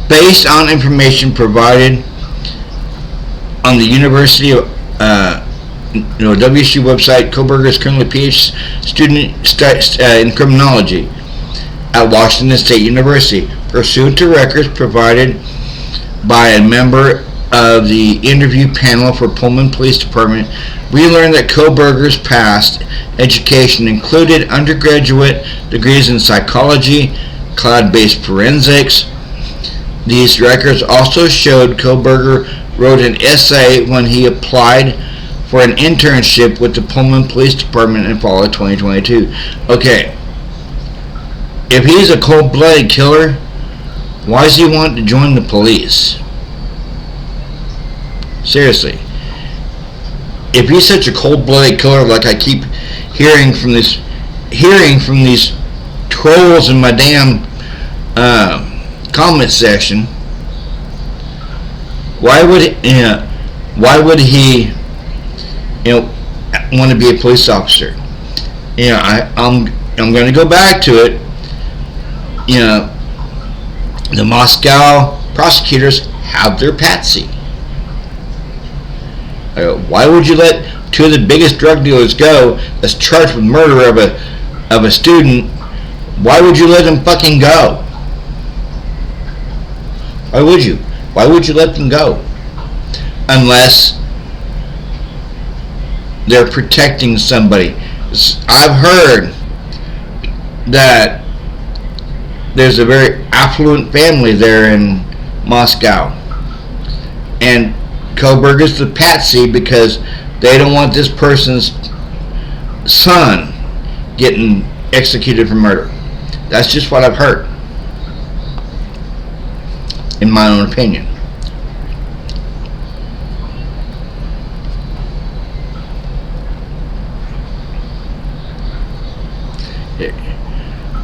Based on information provided on the University of WSU website, Kohberger is currently a PhD student in criminology at Washington State University, pursuant to records provided by a member of the interview panel for Pullman Police Department, we learned that Kohberger's past education included undergraduate degrees in psychology, cloud-based forensics. These records also showed Kohberger wrote an essay when he applied for an internship with the Pullman Police Department in fall of 2022. Okay, if he's a cold-blooded killer, why does he want to join the police? Seriously. If he's such a cold-blooded killer, like I keep hearing from these trolls in my damn comment section, why would he want to be a police officer? I'm going to go back to it. The Moscow prosecutors have their patsy. Why would you let two of the biggest drug dealers go that's charged with murder of a student? Why would you let them fucking go? Why would you? Why would you let them go? Unless they're protecting somebody. I've heard that there's a very affluent family there in Moscow, and Kohberger's the patsy because they don't want this person's son getting executed for murder. That's just what I've heard, in my own opinion.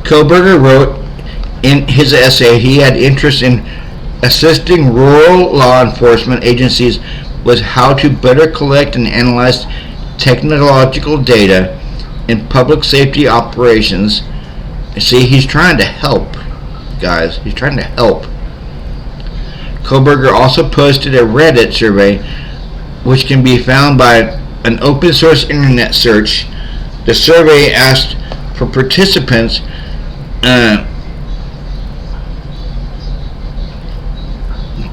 Kohberger wrote in his essay he had interest in assisting rural law enforcement agencies with how to better collect and analyze technological data in public safety operations. See, he's trying to help, guys. He's trying to help. Kohberger also posted a Reddit survey, which can be found by an open source internet search. The survey asked for participants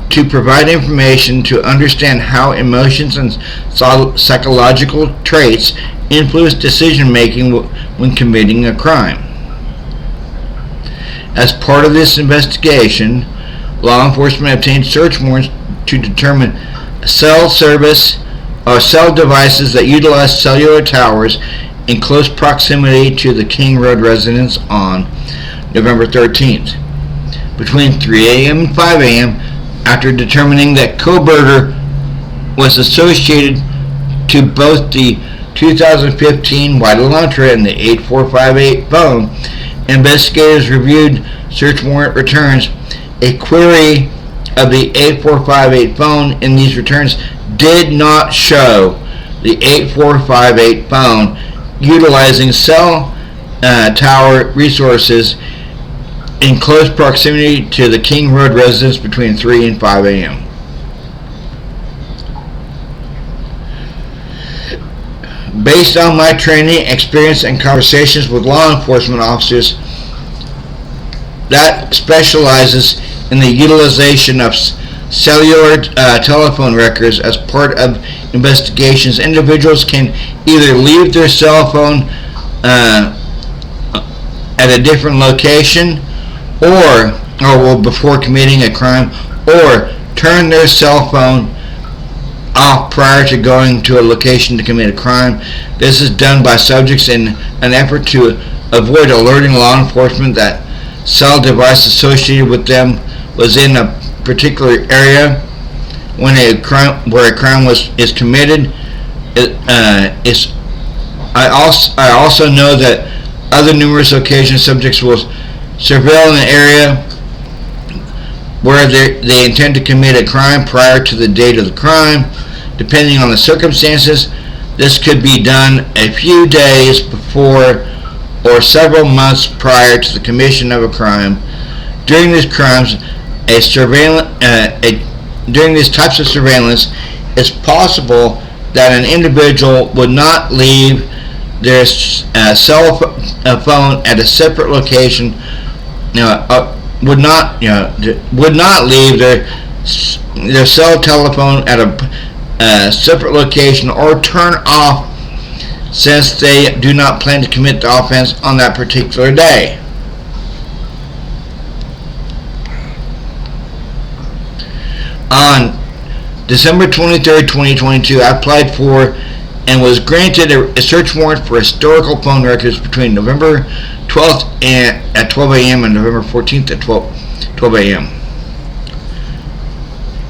to provide information to understand how emotions and psychological traits influence decision making when committing a crime. As part of this investigation, law enforcement obtained search warrants to determine cell service or cell devices that utilize cellular towers in close proximity to the King Road residence on November 13th. Between 3 a.m. and 5 a.m., after determining that Kohberger was associated to both the 2015 white Elantra and the 8458 phone, investigators reviewed search warrant returns. A query of the 8458 phone in these returns did not show the 8458 phone utilizing cell tower resources in close proximity to the King Road residence between 3 and 5 a.m. Based on my training, experience, and conversations with law enforcement officers that specializes in the utilization of cellular telephone records as part of investigations, individuals can either leave their cell phone at a different location or before committing a crime, or turn their cell phone off prior to going to a location to commit a crime. This is done by subjects in an effort to avoid alerting law enforcement that cell device associated with them was in a particular area when a crime is committed. I also know that other numerous occasions subjects will surveil an area where they intend to commit a crime prior to the date of the crime. Depending on the circumstances, this could be done a few days before or several months prior to the commission of a crime. During these crimes, during these types of surveillance, it's possible that an individual would not leave their cell phone at a separate location. Would not leave their their cell telephone at a separate location, or turn off since they do not plan to commit the offense on that particular day. On December 23, 2022, I applied for and was granted a search warrant for historical phone records between November 12th at 12 a.m. and November 14th at 12 a.m.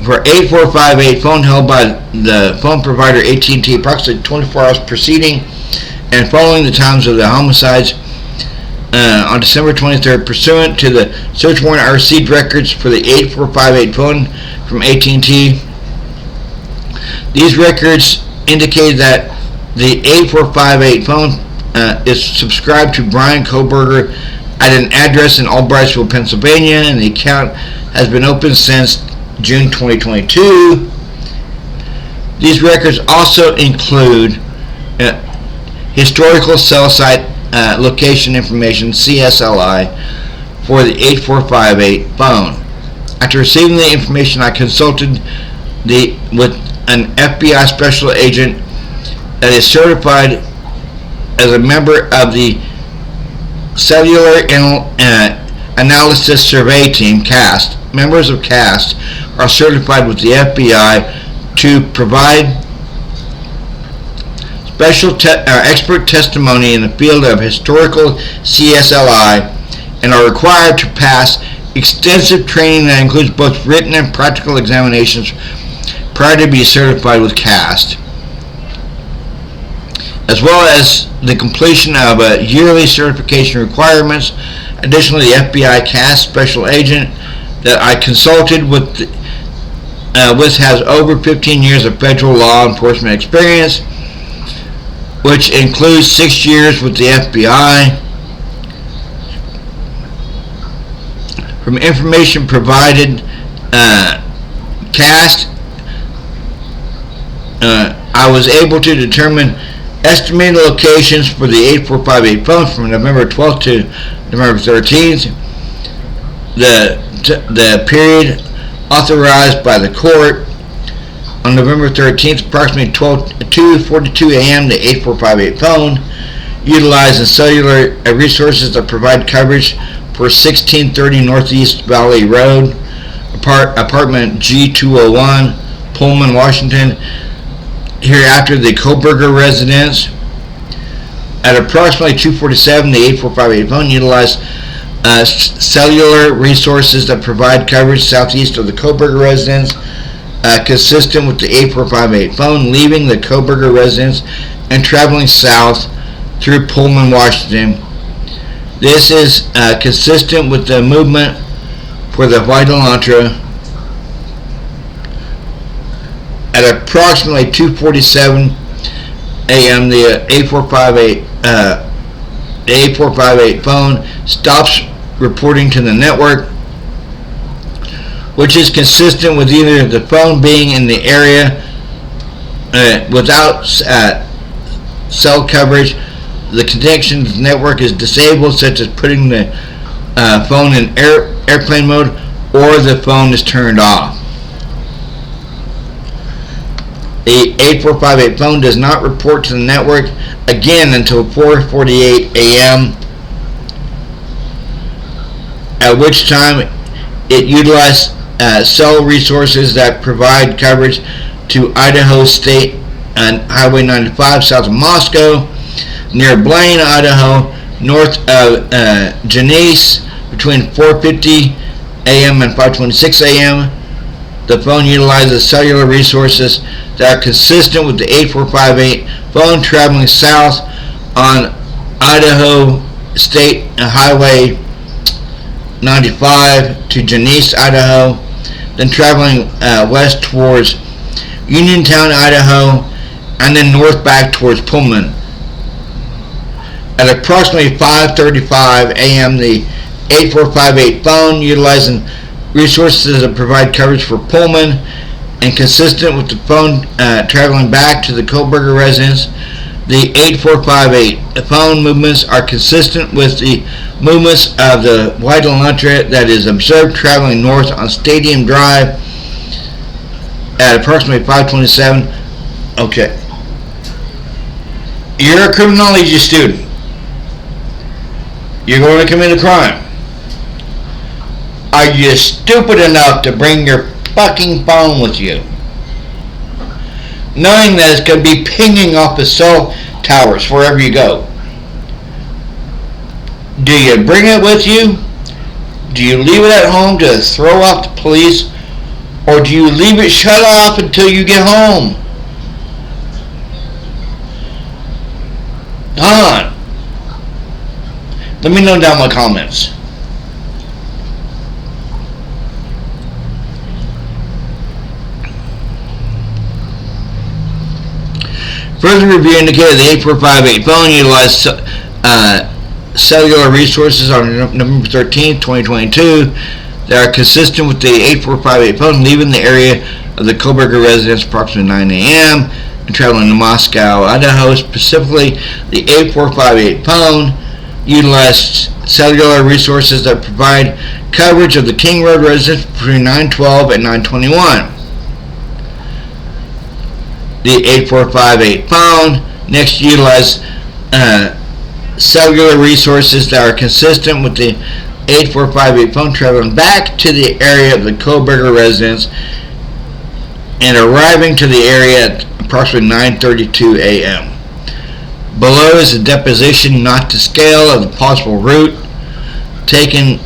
for 8458 phone held by the phone provider AT&T approximately 24 hours preceding and following the times of the homicides. On December 23rd, pursuant to the search warrant, I received records for the 8458 phone from AT&T. These records indicated that the 8458 phone is subscribed to Brian Kohberger at an address in Albrightsville, Pennsylvania, and the account has been open since June 2022. These records also include historical cell site location information, CSLI, for the 8458 phone. After receiving the information, I consulted with an FBI special agent that is certified as a member of the Cellular Analysis Survey Team, CAST. Members of CAST are certified with the FBI to provide special expert testimony in the field of historical CSLI and are required to pass extensive training that includes both written and practical examinations prior to be certified with CAST, as well as the completion of yearly certification requirements. Additionally, the FBI CAST special agent that I consulted with has over 15 years of federal law enforcement experience, which includes 6 years with the FBI. From information provided, CAST, I was able to determine estimated locations for the 8458 phone from November 12th to November 13th, the period authorized by the court. On November 13th, approximately 2:42 a.m., the 8458 phone utilizing cellular resources that provide coverage for 1630 Northeast Valley Road, apartment G201, Pullman, Washington. Hereafter, the Kohberger residence. At approximately 2:47, the 8458 phone utilized cellular resources that provide coverage southeast of the Kohberger residence, consistent with the 8458 phone, leaving the Kohberger residence and traveling south through Pullman, Washington. This is consistent with the movement for the white Elantra. At approximately 2:47 a.m., the 8458 phone stops reporting to the network, which is consistent with either the phone being in the area without cell coverage, the connection to the network is disabled, such as putting the phone in airplane mode, or the phone is turned off. The 8458 phone does not report to the network again until 4:48 a.m., at which time it utilized cell resources that provide coverage to Idaho State and Highway 95 south of Moscow, near Blaine, Idaho, north of Genesee, between 4:50 a.m. and 5:26 a.m. The phone utilizes cellular resources that are consistent with the 8458 phone, traveling south on Idaho State Highway 95 to Genesee, Idaho, then traveling west towards Uniontown, Idaho, and then north back towards Pullman. At approximately 5:35 a.m., the 8458 phone, utilizing resources that provide coverage for Pullman and consistent with the phone traveling back to the Kohberger residence, the 8458 phone movements are consistent with the movements of the white Elantra that is observed traveling north on Stadium Drive at approximately 5:27. Okay. You're a criminology student. You're going to commit a crime. Are you stupid enough to bring your fucking phone with you, knowing that it's going to be pinging off the cell towers wherever you go? Do you bring it with you? Do you leave it at home to throw off the police? Or do you leave it shut off until you get home? Hold on. Let me know down in the comments. Further review indicated the 8458 phone utilized cellular resources on November 13th, 2022 that are consistent with the 8458 phone leaving the area of the Kohberger residence approximately 9 a.m. and traveling to Moscow, Idaho. Specifically, the 8458 phone utilized cellular resources that provide coverage of the King Road residence between 9:12 and 9:21. The 8458 phone next utilized cellular resources that are consistent with the 8458 phone traveling back to the area of the Kohberger residence and arriving to the area at approximately 9:32 a.m. Below is a deposition not to scale of the possible route taken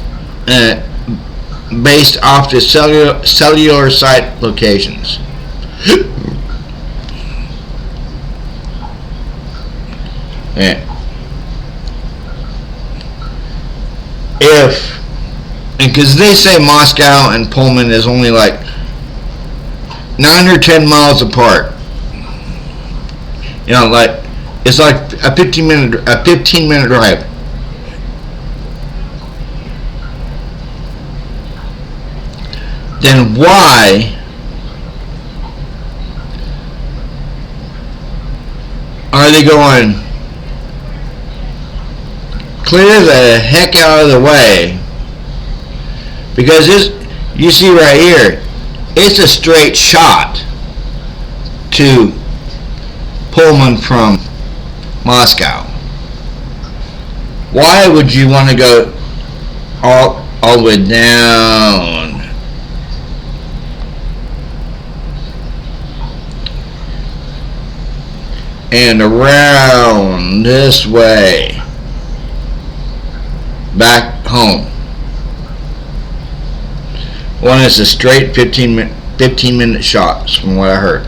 based off the cellular site locations. Yeah. Because they say Moscow and Pullman is only like 9 or 10 miles apart. You know, like it's like a 15 minute drive. Then why are they going clear the heck out of the way? Because this, you see right here, it's a straight shot to Pullman from Moscow. Why would you want to go all the way down? And around this way back home? One is a straight 15 minute shots from what I heard.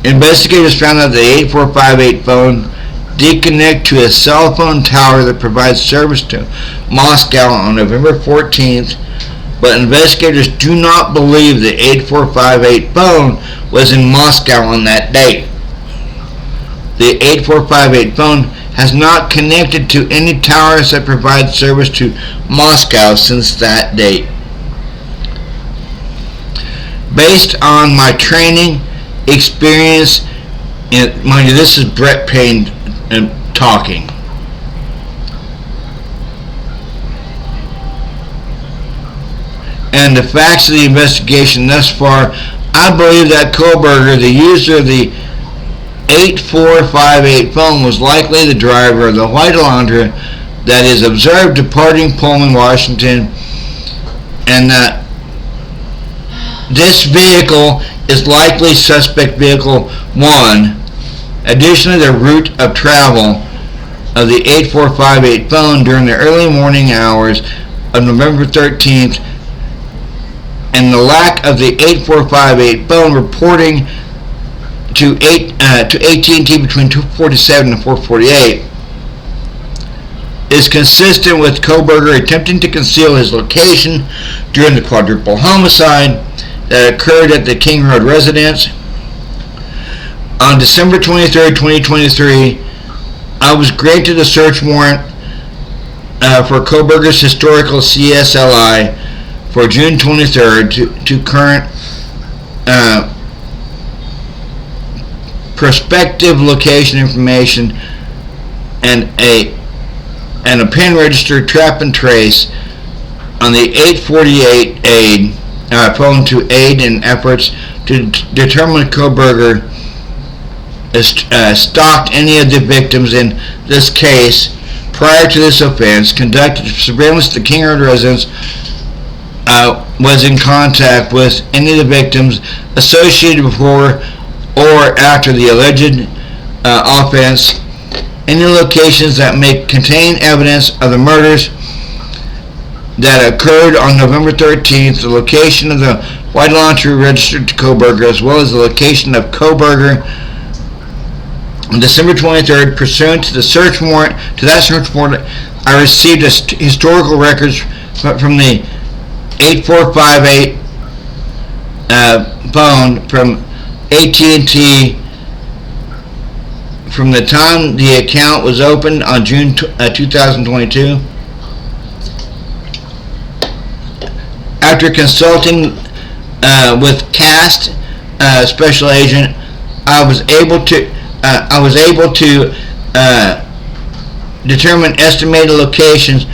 Investigators found that the 8458 phone disconnected to a cell phone tower that provides service to Moscow on November 14th, but investigators do not believe the 8458 phone was in Moscow on that date. The 8458 phone has not connected to any towers that provide service to Moscow since that date. Based on my training, experience, and mind you, this is Brett Payne talking. And the facts of the investigation thus far, I believe that Kohberger, the user of the 8458 phone, was likely the driver of the white Elantra that is observed departing Pullman, Washington, and that this vehicle is likely suspect vehicle 1. Additionally, the route of travel of the 8458 phone during the early morning hours of November 13th and the lack of the 8458 phone reporting to AT&T between 2:47 and 4:48 is consistent with Kohberger attempting to conceal his location during the quadruple homicide that occurred at the King Road residence. On December 23, 2023, I was granted a search warrant for Kohberger's historical CSLI for June 23rd to current prospective location information and a pen register trap and trace on the 848A phone to aid in efforts to determine Kohberger stalked any of the victims in this case prior to this offense, conducted surveillance of the King Road residence, was in contact with any of the victims associated before or after the alleged offense, any locations that may contain evidence of the murders that occurred on November 13th, the location of the white Elantra registered to Kohberger, as well as the location of Kohberger on December 23rd. Pursuant to the search warrant, I received historical records from the 8458 phone from AT&T from the time the account was opened on June 2022. After consulting with CAST special agent, I was able to determine estimated locations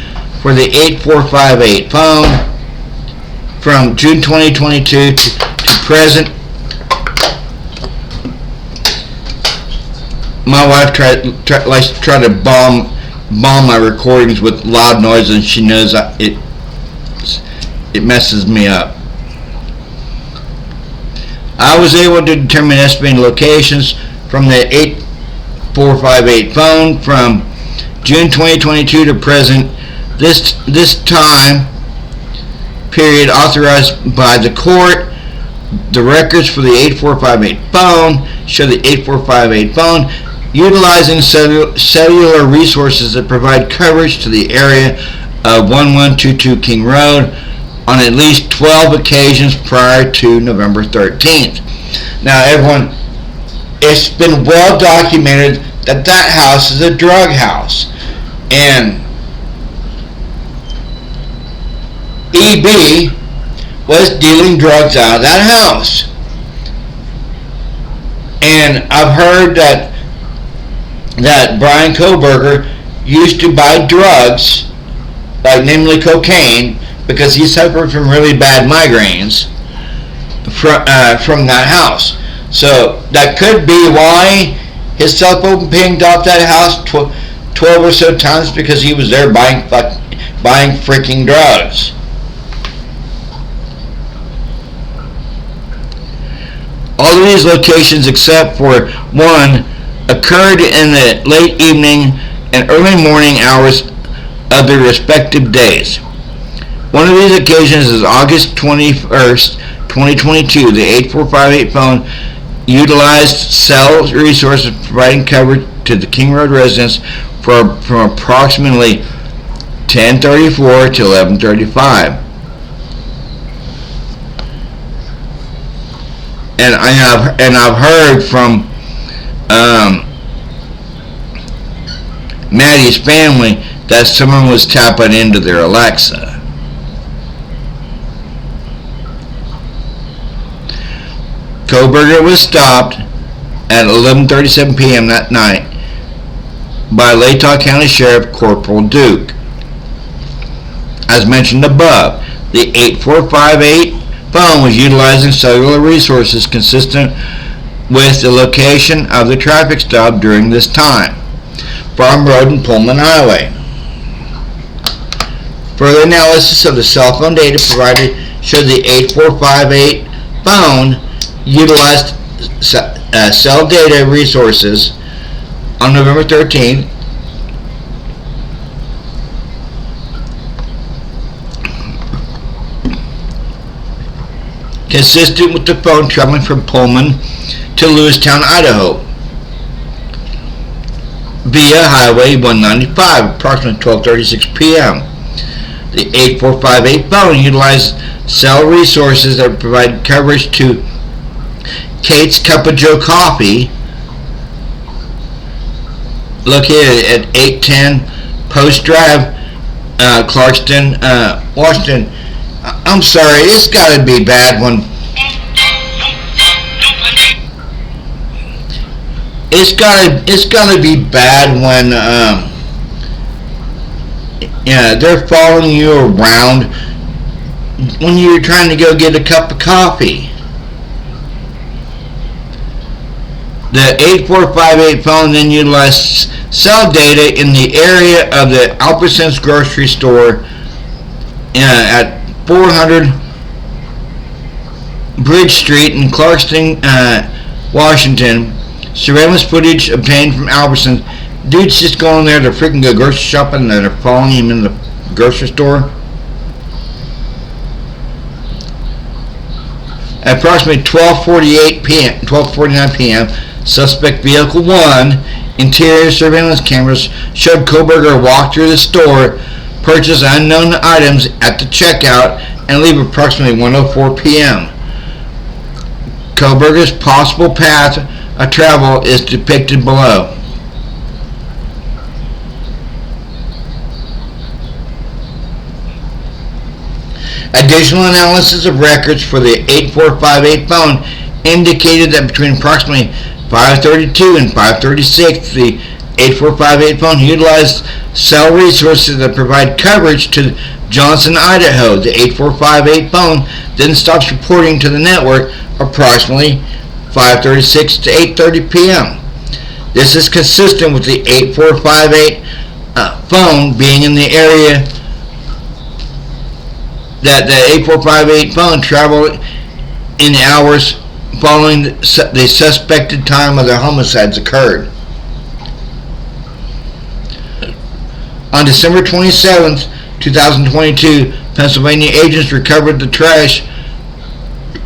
for the 8458 phone from June 2022 to present. My wife likes to try to bomb my recordings with loud noise, and she knows it messes me up. I was able to determine estimated locations from the 8458 phone from June 2022 to present. This time period authorized by the court. The records for the 8458 phone show the 8458 phone utilizing cellular resources that provide coverage to the area of 1122 King Road on at least 12 occasions prior to November 13th. Now, everyone, it's been well documented that house is a drug house, and EB was dealing drugs out of that house. And I've heard that Brian Kohberger used to buy drugs, like namely cocaine, because he suffered from really bad migraines from that house. So that could be why his cell phone pinged off that house 12 or so times, because he was there buying freaking drugs. All of these locations except for one occurred in the late evening and early morning hours of their respective days. One of these occasions is August 21st, 2022. The 8458 phone utilized cell resources providing coverage to the King Road residence from approximately 10:34 to 11:35. And I've heard from Maddie's family that someone was tapping into their Alexa. Kohberger was stopped at 11:37 p.m. that night by Latah County Sheriff Corporal Duke. As mentioned above, the 8458 phone was utilizing cellular resources consistent with the location of the traffic stop during this time, Farm Road and Pullman Highway. Further analysis of the cell phone data provided showed the 8458 phone utilized cell data resources on November 13th consistent with the phone traveling from Pullman to Lewistown, Idaho via Highway 195 approximately 12:36 p.m. The 8458 phone utilized cell resources that provide coverage to Kate's Cup of Joe Coffee, located at 810 Post Drive, Clarkston, Washington. I'm sorry, it's got to be bad when it's got to be bad when they're following you around when you're trying to go get a cup of coffee. The 8458 phone then utilized cell data in the area of the Albertsons grocery store at 400 Bridge Street in Clarkston, Washington. Surveillance footage obtained from Albertsons. Dude's just going there to freaking go grocery shopping and they're following him in the grocery store. At approximately 12:49 p.m., suspect vehicle 1 interior surveillance cameras showed Kohberger walk through the store, purchase unknown items at the checkout, and leave approximately 1:04 p.m. Kohberger's possible path of travel is depicted below. Additional analysis of records for the 8458 phone indicated that between approximately 5:32 and 5:36, the 8458 phone utilized cell resources that provide coverage to Johnson, Idaho. The 8458 phone then stops reporting to the network approximately 5:36 to 8:30 p.m. This is consistent with the 8458 phone being in the area that the 8458 phone traveled in the hours following the suspected time of the homicides occurred. On December 27, 2022, Pennsylvania agents recovered the trash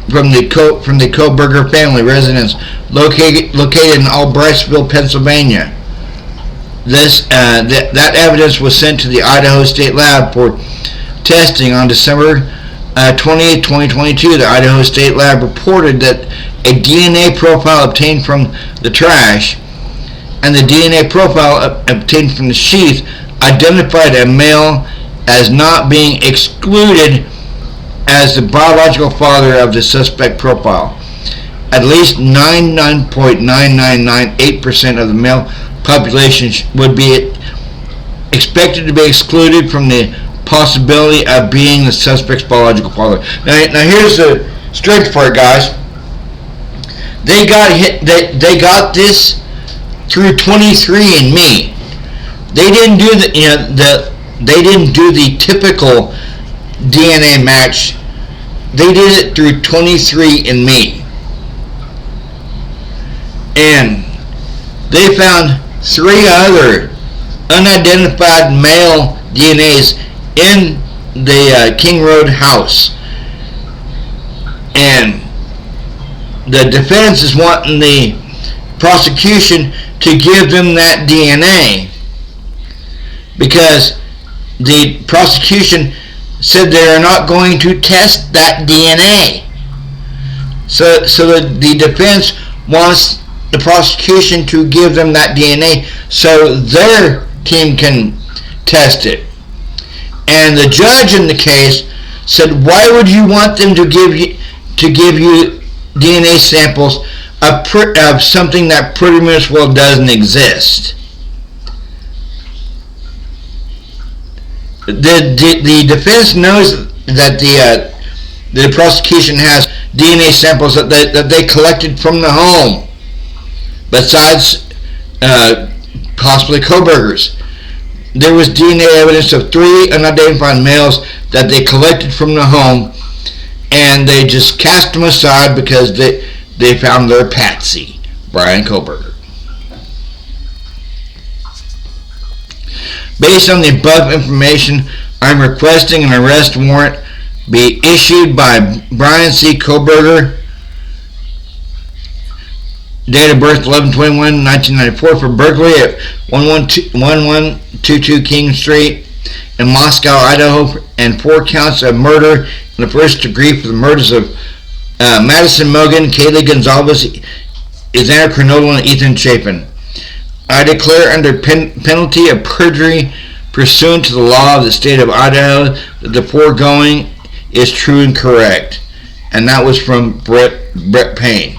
from the Kohberger family residence located in Albrightsville, Pennsylvania. That evidence was sent to the Idaho State Lab for testing on December 28, 2022. The Idaho State Lab reported that a DNA profile obtained from the trash and the DNA profile obtained from the sheath identified a male as not being excluded as the biological father of the suspect profile. At least 99.9998% of the male population would be expected to be excluded from the possibility of being the suspect's biological father. Now here's the strange part, guys. They got this through 23andMe. They didn't do they didn't do the typical DNA match. They did it through 23andMe. And they found 3 other unidentified male DNAs in the King Road house. And the defense is wanting the prosecution to give them that DNA because the prosecution said they are not going to test that DNA. So the defense wants the prosecution to give them that DNA so their team can test it. And the judge in the case said, why would you want them to give you DNA samples of something that pretty much well doesn't exist? The defense knows that the prosecution has DNA samples that they collected from the home, besides possibly Kohberger's. There was DNA evidence of 3 unidentified males that they collected from the home, and they just cast them aside because they found their patsy, Brian Kohberger. Based on the above information, I'm requesting an arrest warrant be issued by Brian C. Kohberger, date of birth 11/21/1994, for burglary at 1122 King Street in Moscow, Idaho, and 4 counts of murder in the first degree for the murders of Madison Mogan, Kaylee Gonzalez, Elantra Cronulla, and Ethan Chapin. I declare under penalty of perjury pursuant to the law of the state of Idaho that the foregoing is true and correct. And that was from Brett Payne.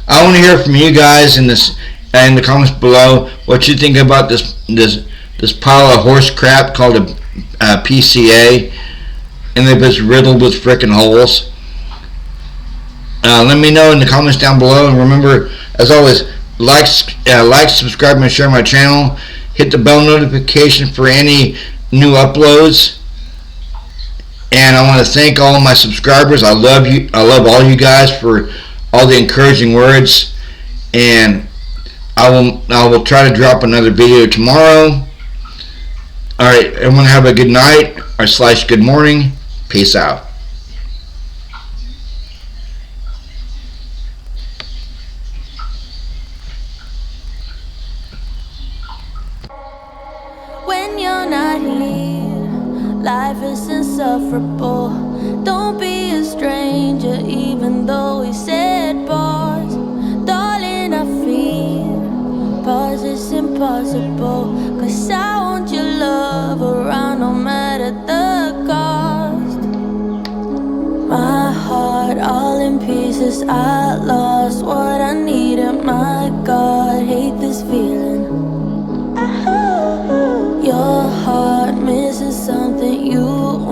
I want to hear from you guys in in the comments below what you think about this pile of horse crap called a PCA, and if it's riddled with frickin' holes. Let me know in the comments down below, and remember, as always, like, subscribe, and share my channel. Hit the bell notification for any new uploads. And I want to thank all of my subscribers. I love you. I love all you guys for all the encouraging words. And I will try to drop another video tomorrow. All right, everyone have a good night or / good morning. Peace out. When you're not here, life is insufferable. Don't be a stranger, even though we said pause. Darling, I fear pause is impossible, 'cause I want your love around no matter the cost. My heart all in pieces, I lost what I needed. My God, hate this feeling. Your heart missing something.